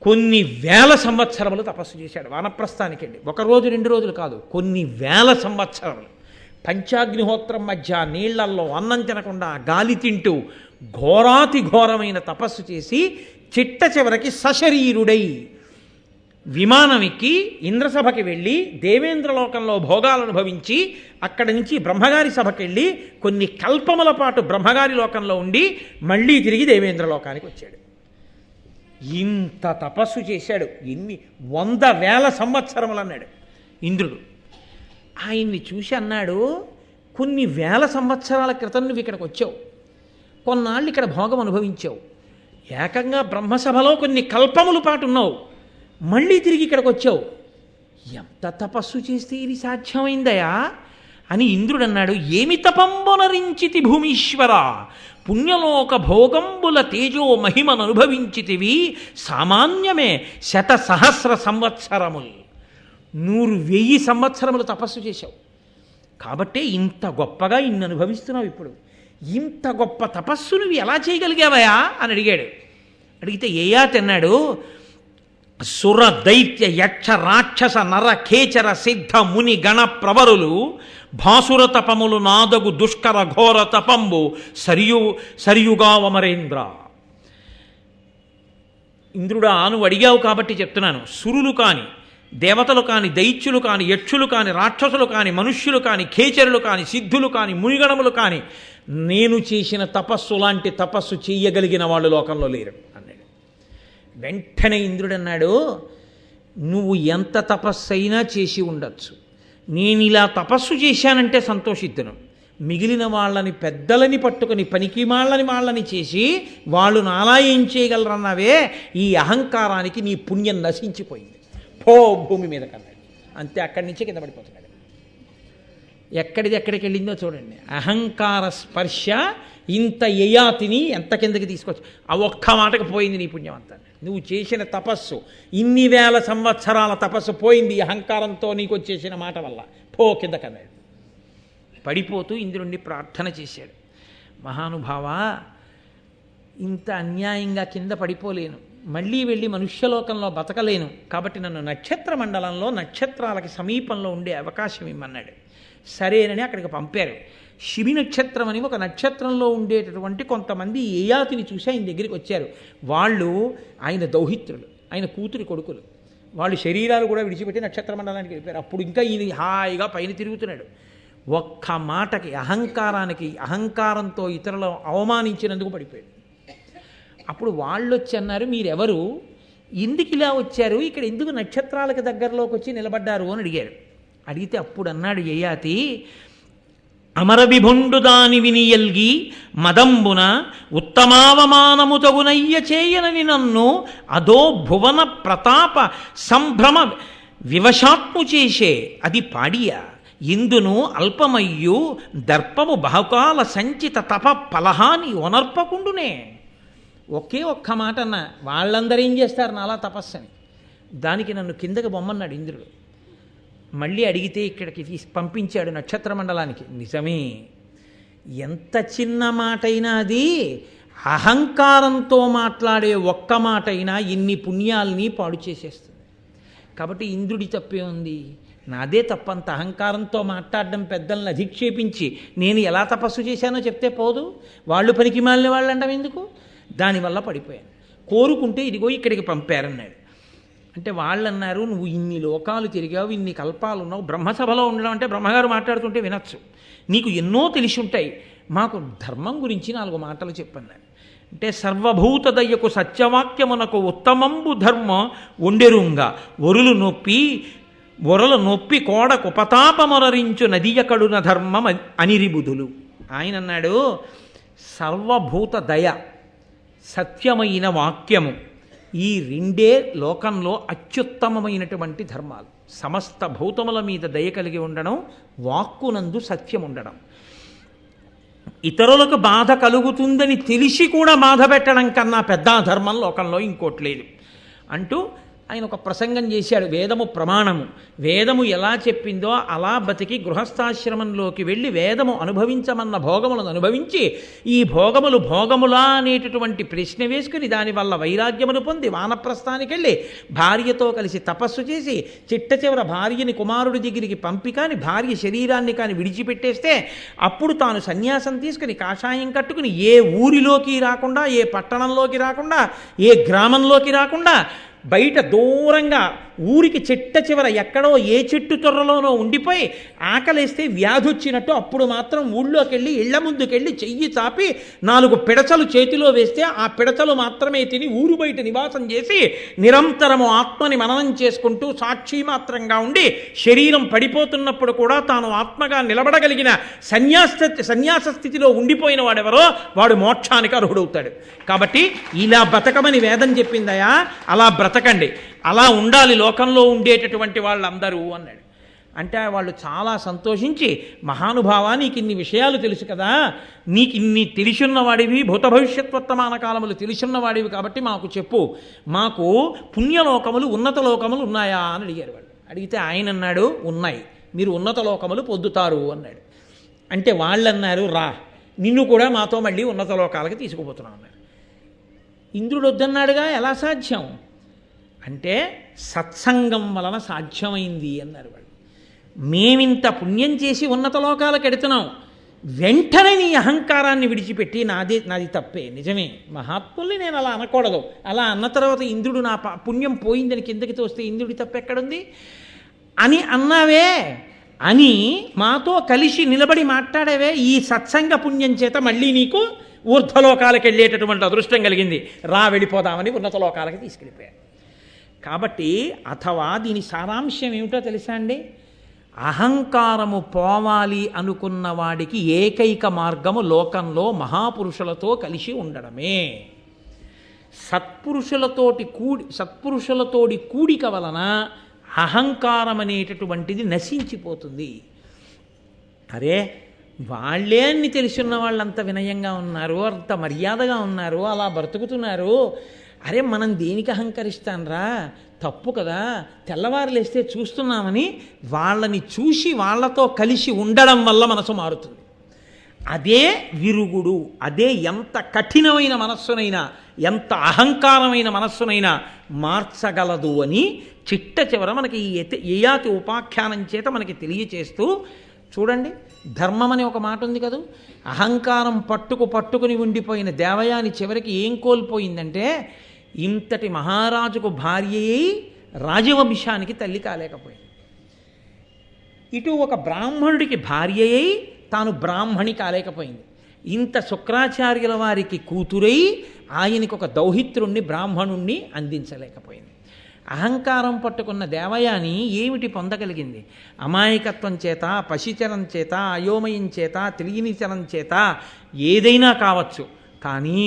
కొన్ని వేల సంవత్సరములు తపస్సు చేశాడు. వానప్రస్థానికి వెళ్ళి 1 రోజు 2 రోజులు కాదు, కొన్ని వేల సంవత్సరములు పంచాగ్నిహోత్రం మధ్య నీళ్లల్లో అన్నం తినకుండా గాలి తింటూ ఘోరాతి ఘోరమైన తపస్సు చేసి చిట్ట చివరికి సశరీరుడై విమానం ఎక్కి ఇంద్రసభకి వెళ్ళి దేవేంద్రలోకంలో భోగాలు అనుభవించి అక్కడి నుంచి బ్రహ్మగారి సభకి వెళ్ళి కొన్ని కల్పముల పాటు బ్రహ్మగారి లోకంలో ఉండి మళ్ళీ తిరిగి దేవేంద్రలోకానికి వచ్చాడు. ఇంత తపస్సు చేశాడు. ఎన్ని 100,000 సంవత్సరములు అన్నాడు ఇంద్రుడు. ఆయన్ని చూసి అన్నాడు, కొన్ని వేల సంవత్సరాల క్రితం నువ్వు ఇక్కడికి వచ్చావు, కొన్నాళ్ళు ఇక్కడ భోగం అనుభవించావు, ఏకంగా బ్రహ్మసభలో కొన్ని కల్పముల పాటు ఉన్నావు, మళ్ళీ తిరిగి ఇక్కడికి వచ్చావు, ఎంత తపస్సు చేస్తే ఇది సాధ్యమైందయా అని ఇంద్రుడు అన్నాడు. ఏమి తపంబునరించితి భూమీశ్వర, పుణ్యలోక భోగంబుల తేజో మహిమను అనుభవించితివి సామాన్యమే 100,000 సంవత్సరములు. 100,000 సంవత్సరములు తపస్సు చేశావు కాబట్టే ఇంత గొప్పగా ఇన్ని అనుభవిస్తున్నావు. ఇప్పుడు ఇంత గొప్ప తపస్సు నువ్వు ఎలా చేయగలిగావయా అని అడిగాడు. అడిగితే ఏయా తిన్నాడు, సుర దైత్య యక్ష రాక్షస నర ఖేచర సిద్ధ ముని గణ ప్రవరులు భాసుర తపములు నాదగు దుష్కర ఘోర తపంబు సరియుగా వమరేంద్ర. ఇంద్రుడా, నువ్వు అడిగావు కాబట్టి చెప్తున్నాను. సురులు కాని, దేవతలు కాని, దైత్యులు కాని, యక్షులు కాని, రాక్షసులు కాని, మనుష్యులు కాని, ఖేచరులు కాని, సిద్ధులు కాని, మునిగణములు కాని నేను చేసిన తపస్సు లాంటి తపస్సు చెయ్యగలిగిన వాళ్ళు లోకంలో లేరు అన్నాడు. వెంటనే ఇంద్రుడు అన్నాడు, నువ్వు ఎంత తపస్సు అయినా చేసి ఉండొచ్చు, నేను ఇలా తపస్సు చేశానంటే సంతోషిద్దును. మిగిలిన వాళ్ళని పెద్దలని పట్టుకొని పనికి వాళ్ళని చేసి వాళ్ళు నాలా ఏం చేయగలరన్నావే, ఈ అహంకారానికి నీ పుణ్యం నశించిపోయింది, పో భూమి మీద కన్నాడు. అంతే, అక్కడి నుంచి కింద పడిపోతున్నాడు. ఎక్కడిది ఎక్కడికి వెళ్ళిందో చూడండి. అహంకార స్పర్శ ఇంత యయాతిని ఎంత కిందకి తీసుకొచ్చు. ఆ ఒక్క మాటకు పోయింది నీ పుణ్యం అంతా. నువ్వు చేసిన తపస్సు, ఇన్ని వేల సంవత్సరాల తపస్సు పోయింది అహంకారంతో నీకు వచ్చేసిన మాట వల్ల, పో కింద కన్నాడు. పడిపోతూ ఇంద్రుణ్ణి ప్రార్థన చేశాడు. మహానుభావ, ఇంత అన్యాయంగా కింద పడిపోలేను, మళ్ళీ వెళ్ళి మనుష్యలోకంలో బతకలేను, కాబట్టి నన్ను నక్షత్ర మండలంలో నక్షత్రాలకి సమీపంలో ఉండే అవకాశం ఇమ్మన్నాడు. సరేనని అక్కడికి పంపారు. శిబి నక్షత్రం అని ఒక నక్షత్రంలో ఉండేటటువంటి కొంతమంది యయాతిని చూసి ఆయన దగ్గరికి వచ్చారు. వాళ్ళు ఆయన దౌహిత్రులు, ఆయన కూతురి కొడుకులు. వాళ్ళు శరీరాలు కూడా విడిచిపెట్టి నక్షత్ర మండలానికి వెళ్ళిపోయారు. అప్పుడు ఇంకా ఈయన హాయిగా పైన తిరుగుతున్నాడు. ఒక్క మాటకి, అహంకారానికి, అహంకారంతో ఇతరులు అవమానించినందుకు పడిపోయాడు. అప్పుడు వాళ్ళు వచ్చి అన్నారు, మీరెవరు, ఎందుకు ఇలా వచ్చారు, ఇక్కడ ఎందుకు నక్షత్రాలకు దగ్గరలోకి వచ్చి నిలబడ్డారు అని అడిగారు. అడిగితే అప్పుడు అన్నాడు యయాతి, అమరవిభుండు దాని వినియల్గి మదంబున ఉత్తమావమానము తగునయ్య చేయనని నన్ను అదో భువన ప్రతాప సంభ్రమ వివశాత్ము చేసే అది పాడియ ఇందును అల్పమయ్యు దర్పము బహుకాల సంచిత తప ఫలహాని ఒనర్పకుండునే. ఒకే ఒక్క మాట అన్న, వాళ్ళందరూ ఏం చేస్తారు నాలా తపస్సని. దానికి నన్ను కిందకి బొమ్మన్నాడు ఇంద్రుడు. మళ్ళీ అడిగితే ఇక్కడికి పంపించాడు నక్షత్ర మండలానికి. నిజమే, ఎంత చిన్న మాటైనా అది అహంకారంతో మాట్లాడే ఒక్క మాటైనా ఇన్ని పుణ్యాల్ని పాడు చేసేస్తుంది. కాబట్టి ఇంద్రుడి తప్పే ఉంది, నాదే తప్పంత. అహంకారంతో మాట్లాడడం, పెద్దల్ని అధిక్షేపించి నేను ఎలా తపస్సు చేశానో చెప్తే పోదు, వాళ్ళు పనికి మాలిన వాళ్ళు అంటాం ఎందుకు. దానివల్ల పడిపోయాను, కోరుకుంటే ఇదిగో ఇక్కడికి పంపారన్నాడు. అంటే వాళ్ళు అన్నారు, నువ్వు ఇన్ని లోకాలు తిరిగావు, ఇన్ని కల్పాలు ఉన్నావు, బ్రహ్మసభలో ఉండడం అంటే బ్రహ్మగారు మాట్లాడుతుంటే వినొచ్చు, నీకు ఎన్నో తెలిసి ఉంటాయి, మాకు ధర్మం గురించి 4 మాటలు చెప్పన్నాడు. అంటే సర్వభూత దయ్యకు సత్యవాక్యమునకు ఉత్తమంబు ధర్మ ఒండెరుంగా ఒరలు నొప్పి కోడకు పతాపమొరరించు నదియకడున ధర్మం అనిరిబుధులు. ఆయన అన్నాడు, సర్వభూత దయ, సత్యమైన వాక్యము, ఈ రెండే లోకంలో అత్యుత్తమమైనటువంటి ధర్మాలు. సమస్త భూతముల మీద దయ కలిగి ఉండడం, వాక్కునందు సత్యం ఉండడం, ఇతరులకు బాధ కలుగుతుందని తెలిసి కూడా బాధ పెట్టడం కన్నా పెద్ద ధర్మం లోకంలో ఇంకోటి లేదు అంటూ ఆయన ఒక ప్రసంగం చేశాడు. వేదము ప్రమాణము, వేదము ఎలా చెప్పిందో అలా బతికి గృహస్థాశ్రమంలోకి వెళ్ళి వేదము అనుభవించమన్న భోగములను అనుభవించి, ఈ భోగములు భోగములా అనేటటువంటి ప్రశ్న వేసుకుని దానివల్ల వైరాగ్యమును పొంది వానప్రస్థానికి వెళ్ళి భార్యతో కలిసి తపస్సు చేసి చిట్ట చివర భార్యని కుమారుడి దగ్గరికి పంపి కానీ భార్య శరీరాన్ని కానీ విడిచిపెట్టేస్తే అప్పుడు తాను సన్యాసం తీసుకుని కాషాయం కట్టుకుని ఏ ఊరిలోకి రాకుండా, ఏ పట్టణంలోకి రాకుండా, ఏ గ్రామంలోకి రాకుండా బయట దూరంగా ఊరికి చిట్ట చివర ఎక్కడో ఏ చెట్టు తొర్రలోనో ఉండిపోయి ఆకలేస్తే వ్యాధి వచ్చినట్టు అప్పుడు మాత్రం ఊళ్ళోకి వెళ్ళి ఇళ్ల ముందుకెళ్ళి చెయ్యి చాపి 4 పిడచలు చేతిలో వేస్తే ఆ పిడచలు మాత్రమే తిని ఊరు బయట నివాసం చేసి నిరంతరము ఆత్మని మననం చేసుకుంటూ సాక్షి మాత్రంగా ఉండి శరీరం పడిపోతున్నప్పుడు కూడా తాను ఆత్మగా నిలబడగలిగిన సన్యాస స్థితిలో ఉండిపోయిన వాడెవరో వాడు మోక్షానికి అర్హుడవుతాడు. కాబట్టి ఇలా బతకమని వేదం చెప్పిందయా, అలా బ్రతకండి, అలా ఉండాలి లోకంలో ఉండేటటువంటి వాళ్ళందరూ అన్నాడు. అంటే వాళ్ళు చాలా సంతోషించి, మహానుభావా, నీకు ఇన్ని విషయాలు తెలుసు కదా, నీకు ఇన్ని తెలిసున్నవాడివి, భూత భవిష్యత్వర్తమాన కాలములు తెలిసున్నవాడివి కాబట్టి మాకు చెప్పు, మాకు పుణ్యలోకములు ఉన్నత లోకములు ఉన్నాయా అని అడిగారు వాళ్ళు. అడిగితే ఆయన అన్నాడు, ఉన్నాయి, మీరు ఉన్నత లోకములు పొందుతారు అన్నాడు. అంటే వాళ్ళు అన్నారు, రా, నిన్ను కూడా మాతో మళ్ళీ ఉన్నత లోకాలకి తీసుకుపోతున్నాం అన్నారు. ఇంద్రుడు వద్దన్నాడుగా, ఎలా సాధ్యం? అంటే సత్సంగం వలన సాధ్యమైంది అన్నారు వాళ్ళు. మేమింత పుణ్యం చేసి ఉన్నత లోకాలకు ఎడుతున్నాం, వెంటనే నీ అహంకారాన్ని విడిచిపెట్టి నాది తప్పే, నిజమే, మహాత్ముల్ని నేను అలా అనకూడదు, అలా అన్న తర్వాత ఇంద్రుడు నా పుణ్యం పోయిందని కిందకి తోస్తే ఇంద్రుడి తప్పెక్కడుంది అని అన్నావే అని మాతో కలిసి నిలబడి మాట్లాడేవే, ఈ సత్సంగ పుణ్యం చేత మళ్ళీ నీకు ఊర్ధ్వలోకాలకు వెళ్ళేటటువంటి అదృష్టం కలిగింది, వెళ్ళిపోదామని ఉన్నత లోకాలకి తీసుకెళ్ళిపోయారు. కాబట్టి అథవా దీని సారాంశం ఏమిటో తెలుసా అండి? అహంకారము పోవాలి అనుకున్న వాడికి ఏకైక మార్గము లోకంలో మహాపురుషులతో కలిసి ఉండడమే. సత్పురుషులతోటి కూడిక వలన అహంకారం అనేటటువంటిది నశించిపోతుంది. అరే వాళ్ళే అన్ని తెలుసున్న వాళ్ళు అంత వినయంగా ఉన్నారు, అంత మర్యాదగా ఉన్నారు, అలా బ్రతుకుతున్నారు, అరే మనం దేనికి అహంకరిస్తానరా, తప్పు కదా, తెల్లవారు లేస్తే చూస్తున్నామని వాళ్ళని చూసి వాళ్ళతో కలిసి ఉండడం వల్ల మనసు మారుతుంది. అదే విరుగుడు, అదే ఎంత కఠినమైన మనస్సునైనా ఎంత అహంకారమైన మనస్సునైనా మార్చగలదు అని చిట్ట చివర మనకి ఈ యయాతి ఉపాఖ్యానం చేత మనకి తెలియచేస్తూ, చూడండి ధర్మం అని ఒక మాట ఉంది కదూ, అహంకారం పట్టుకుని ఉండిపోయిన దేవయాని చివరికి ఏం కోల్పోయిందంటే ఇంతటి మహారాజుకు భార్య అయి రాజవంశానికి తల్లి కాలేకపోయింది. ఇటు ఒక బ్రాహ్మణుడికి భార్య అయి తాను బ్రాహ్మణి కాలేకపోయింది. ఇంత శుక్రాచార్యుల వారికి కూతురై ఆయనకి ఒక దౌహిత్రుణ్ణి బ్రాహ్మణుణ్ణి అందించలేకపోయింది. అహంకారం పట్టుకున్న దేవయాని ఏమిటి పొందగలిగింది? అమాయకత్వం చేత, పశిచరం చేత, అయోమయం చేత, తెలియనిచరం చేత ఏదైనా కావచ్చు, కానీ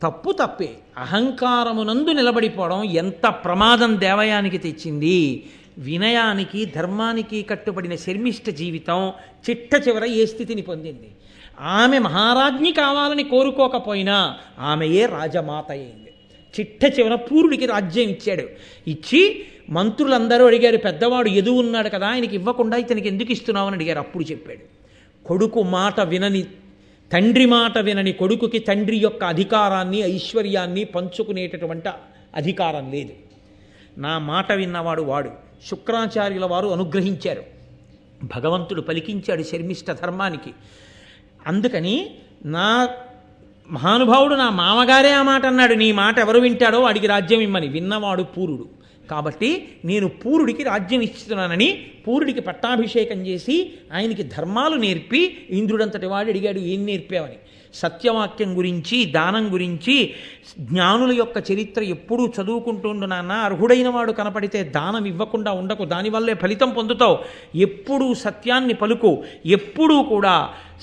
తప్పే. అహంకారమునందు నిలబడిపోవడం ఎంత ప్రమాదం దేవయానికి తెచ్చింది. వినయానికి ధర్మానికి కట్టుబడిన శర్మిష్ఠ జీవితం చిట్ట చివర ఏ స్థితిని పొందింది? ఆమె మహారాజ్ఞి కావాలని కోరుకోకపోయినా ఆమెయే రాజమాత అయింది. చిట్ట చివర పూరుడికి రాజ్యం ఇచ్చాడు. ఇచ్చి మంత్రులందరూ అడిగారు, పెద్దవాడు ఎదువు ఉన్నాడు కదా, ఆయనకి ఇవ్వకుండా ఇతనికి ఎందుకు ఇస్తున్నావు అని అడిగారు. అప్పుడు చెప్పాడు, కొడుకు మాట వినని, తండ్రి మాట వినని కొడుకుకి తండ్రి యొక్క అధికారాన్ని ఐశ్వర్యాన్ని పంచుకునేటటువంటి అధికారం లేదు. నా మాట విన్నవాడు వాడు. శుక్రాచార్యుల వారు అనుగ్రహించారు, భగవంతుడు పలికించాడు శర్మిష్ఠ ధర్మానికి. అందుకని నా మహానుభావుడు నా మామగారే ఆ మాట అన్నాడు, నీ మాట ఎవరు వింటాడో వాడికి రాజ్యం ఇమ్మని. విన్నవాడు పూరుడు. కాబట్టి నేను పూరుడికి రాజ్యం ఇస్తున్నానని పూరుడికి పట్టాభిషేకం చేసి ఆయనకి ధర్మాలు నేర్పి ఇంద్రుడంతటి వాడు అడిగాడు, ఏం నేర్పావని. సత్యవాక్యం గురించి, దానం గురించి, జ్ఞానుల యొక్క చరిత్ర ఎప్పుడూ చదువుకుంటుండు నాన్న. అర్హుడైన వాడు కనపడితే దానం ఇవ్వకుండా ఉండకు, దానివల్లే ఫలితం పొందుతావు. ఎప్పుడూ సత్యాన్ని పలుకు, ఎప్పుడూ కూడా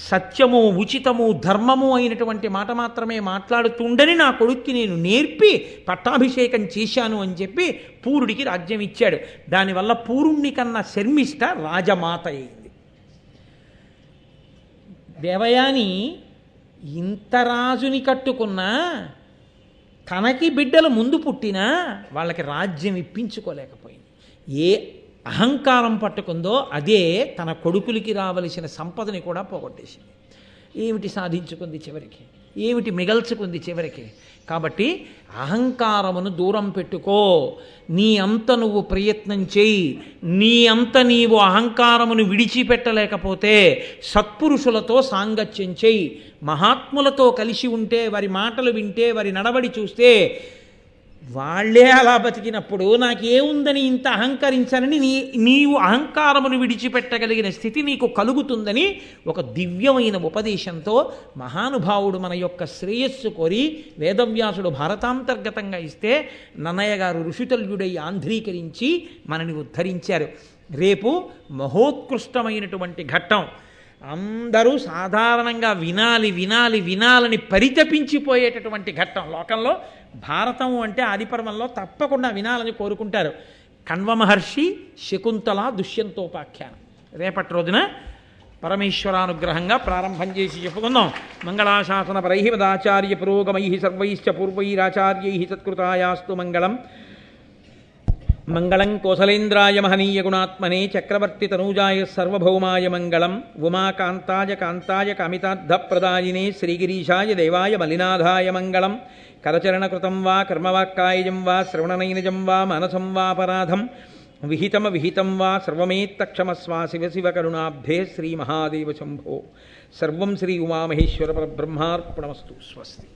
సత్యము, ఉచితము, ధర్మము అయినటువంటి మాట మాత్రమే మాట్లాడుతుండని నా కొడుక్కి నేను నేర్పి పట్టాభిషేకం చేశాను అని చెప్పి పూరుడికి రాజ్యం ఇచ్చాడు. దానివల్ల పూరుణ్ణి కన్నా శర్మిష్ఠ రాజమాత అయింది. దేవయాని ఇంత రాజుని కట్టుకున్నా తనకి బిడ్డలు ముందు పుట్టినా వాళ్ళకి రాజ్యం ఇప్పించుకోలేకపోయింది. ఏ అహంకారం పట్టుకుందో అదే తన కొడుకులకి రావలసిన సంపదని కూడా పోగొట్టేసింది. ఏమిటి సాధించుకుంది చివరికి? ఏమిటి మిగల్చుకుంది చివరికి? కాబట్టి అహంకారమును దూరం పెట్టుకో. నీ అంత నువ్వు ప్రయత్నం చేయి. నీ అంత నీవు అహంకారమును విడిచిపెట్టలేకపోతే సత్పురుషులతో సాంగత్యం చేయి. మహాత్ములతో కలిసి ఉంటే, వారి మాటలు వింటే, వారి నడవడి చూస్తే, వాళ్ళే అలా బతికినప్పుడు నాకేముందని ఇంత అహంకరించాలని నీవు అహంకారమును విడిచిపెట్టగలిగిన స్థితి నీకు కలుగుతుందని ఒక దివ్యమైన ఉపదేశంతో మహానుభావుడు మన యొక్క శ్రేయస్సు కోరి వేదవ్యాసుడు భారతాంతర్గతంగా ఇస్తే నన్నయ్య గారు ఋషితల్యుడై ఆంధ్రీకరించి మనని ఉద్ధరించారు. రేపు మహోత్కృష్టమైనటువంటి ఘట్టం. అందరూ సాధారణంగా వినాలని పరితపించిపోయేటటువంటి ఘట్టం. లోకంలో భారతం అంటే ఆదిపర్వంలో తప్పకుండా వినాలని కోరుకుంటారు. కణ్వ మహర్షి శకుంతల దుష్యంతోపాఖ్యానం రేపటి రోజున పరమేశ్వరానుగ్రహంగా ప్రారంభం చేసి చెప్పుకుందాం. మంగళాశాసన పరై మదాచార్య పురోగమై సర్వైశ్చ పూర్వైరాచార్యై సత్కృతాయాస్తు మంగళం. మంగళం కోసలేంద్రాయ మహనీయ గుణాత్మనే చక్రవర్తి తనూజాయ సర్వభౌమాయ మంగళం ఉమాకాంతాయ కాంతాయ కామితార్థప్రదాయినే శ్రీగిరీశాయ దేవాయ మలినాథాయ మంగళం కరచరణకృతం వా కర్మవాక్కాయజం వా శ్రవణనైనజం వా మనసం వాపరాధం విహితం వా సర్వమేత్తక్షమస్వా శివ శివ కరుణాబ్ధే శ్రీమహాదేవ శంభో సర్వం శ్రీ ఉమామహేశ్వర పరబ్రహ్మార్పణమస్తు స్వస్తి.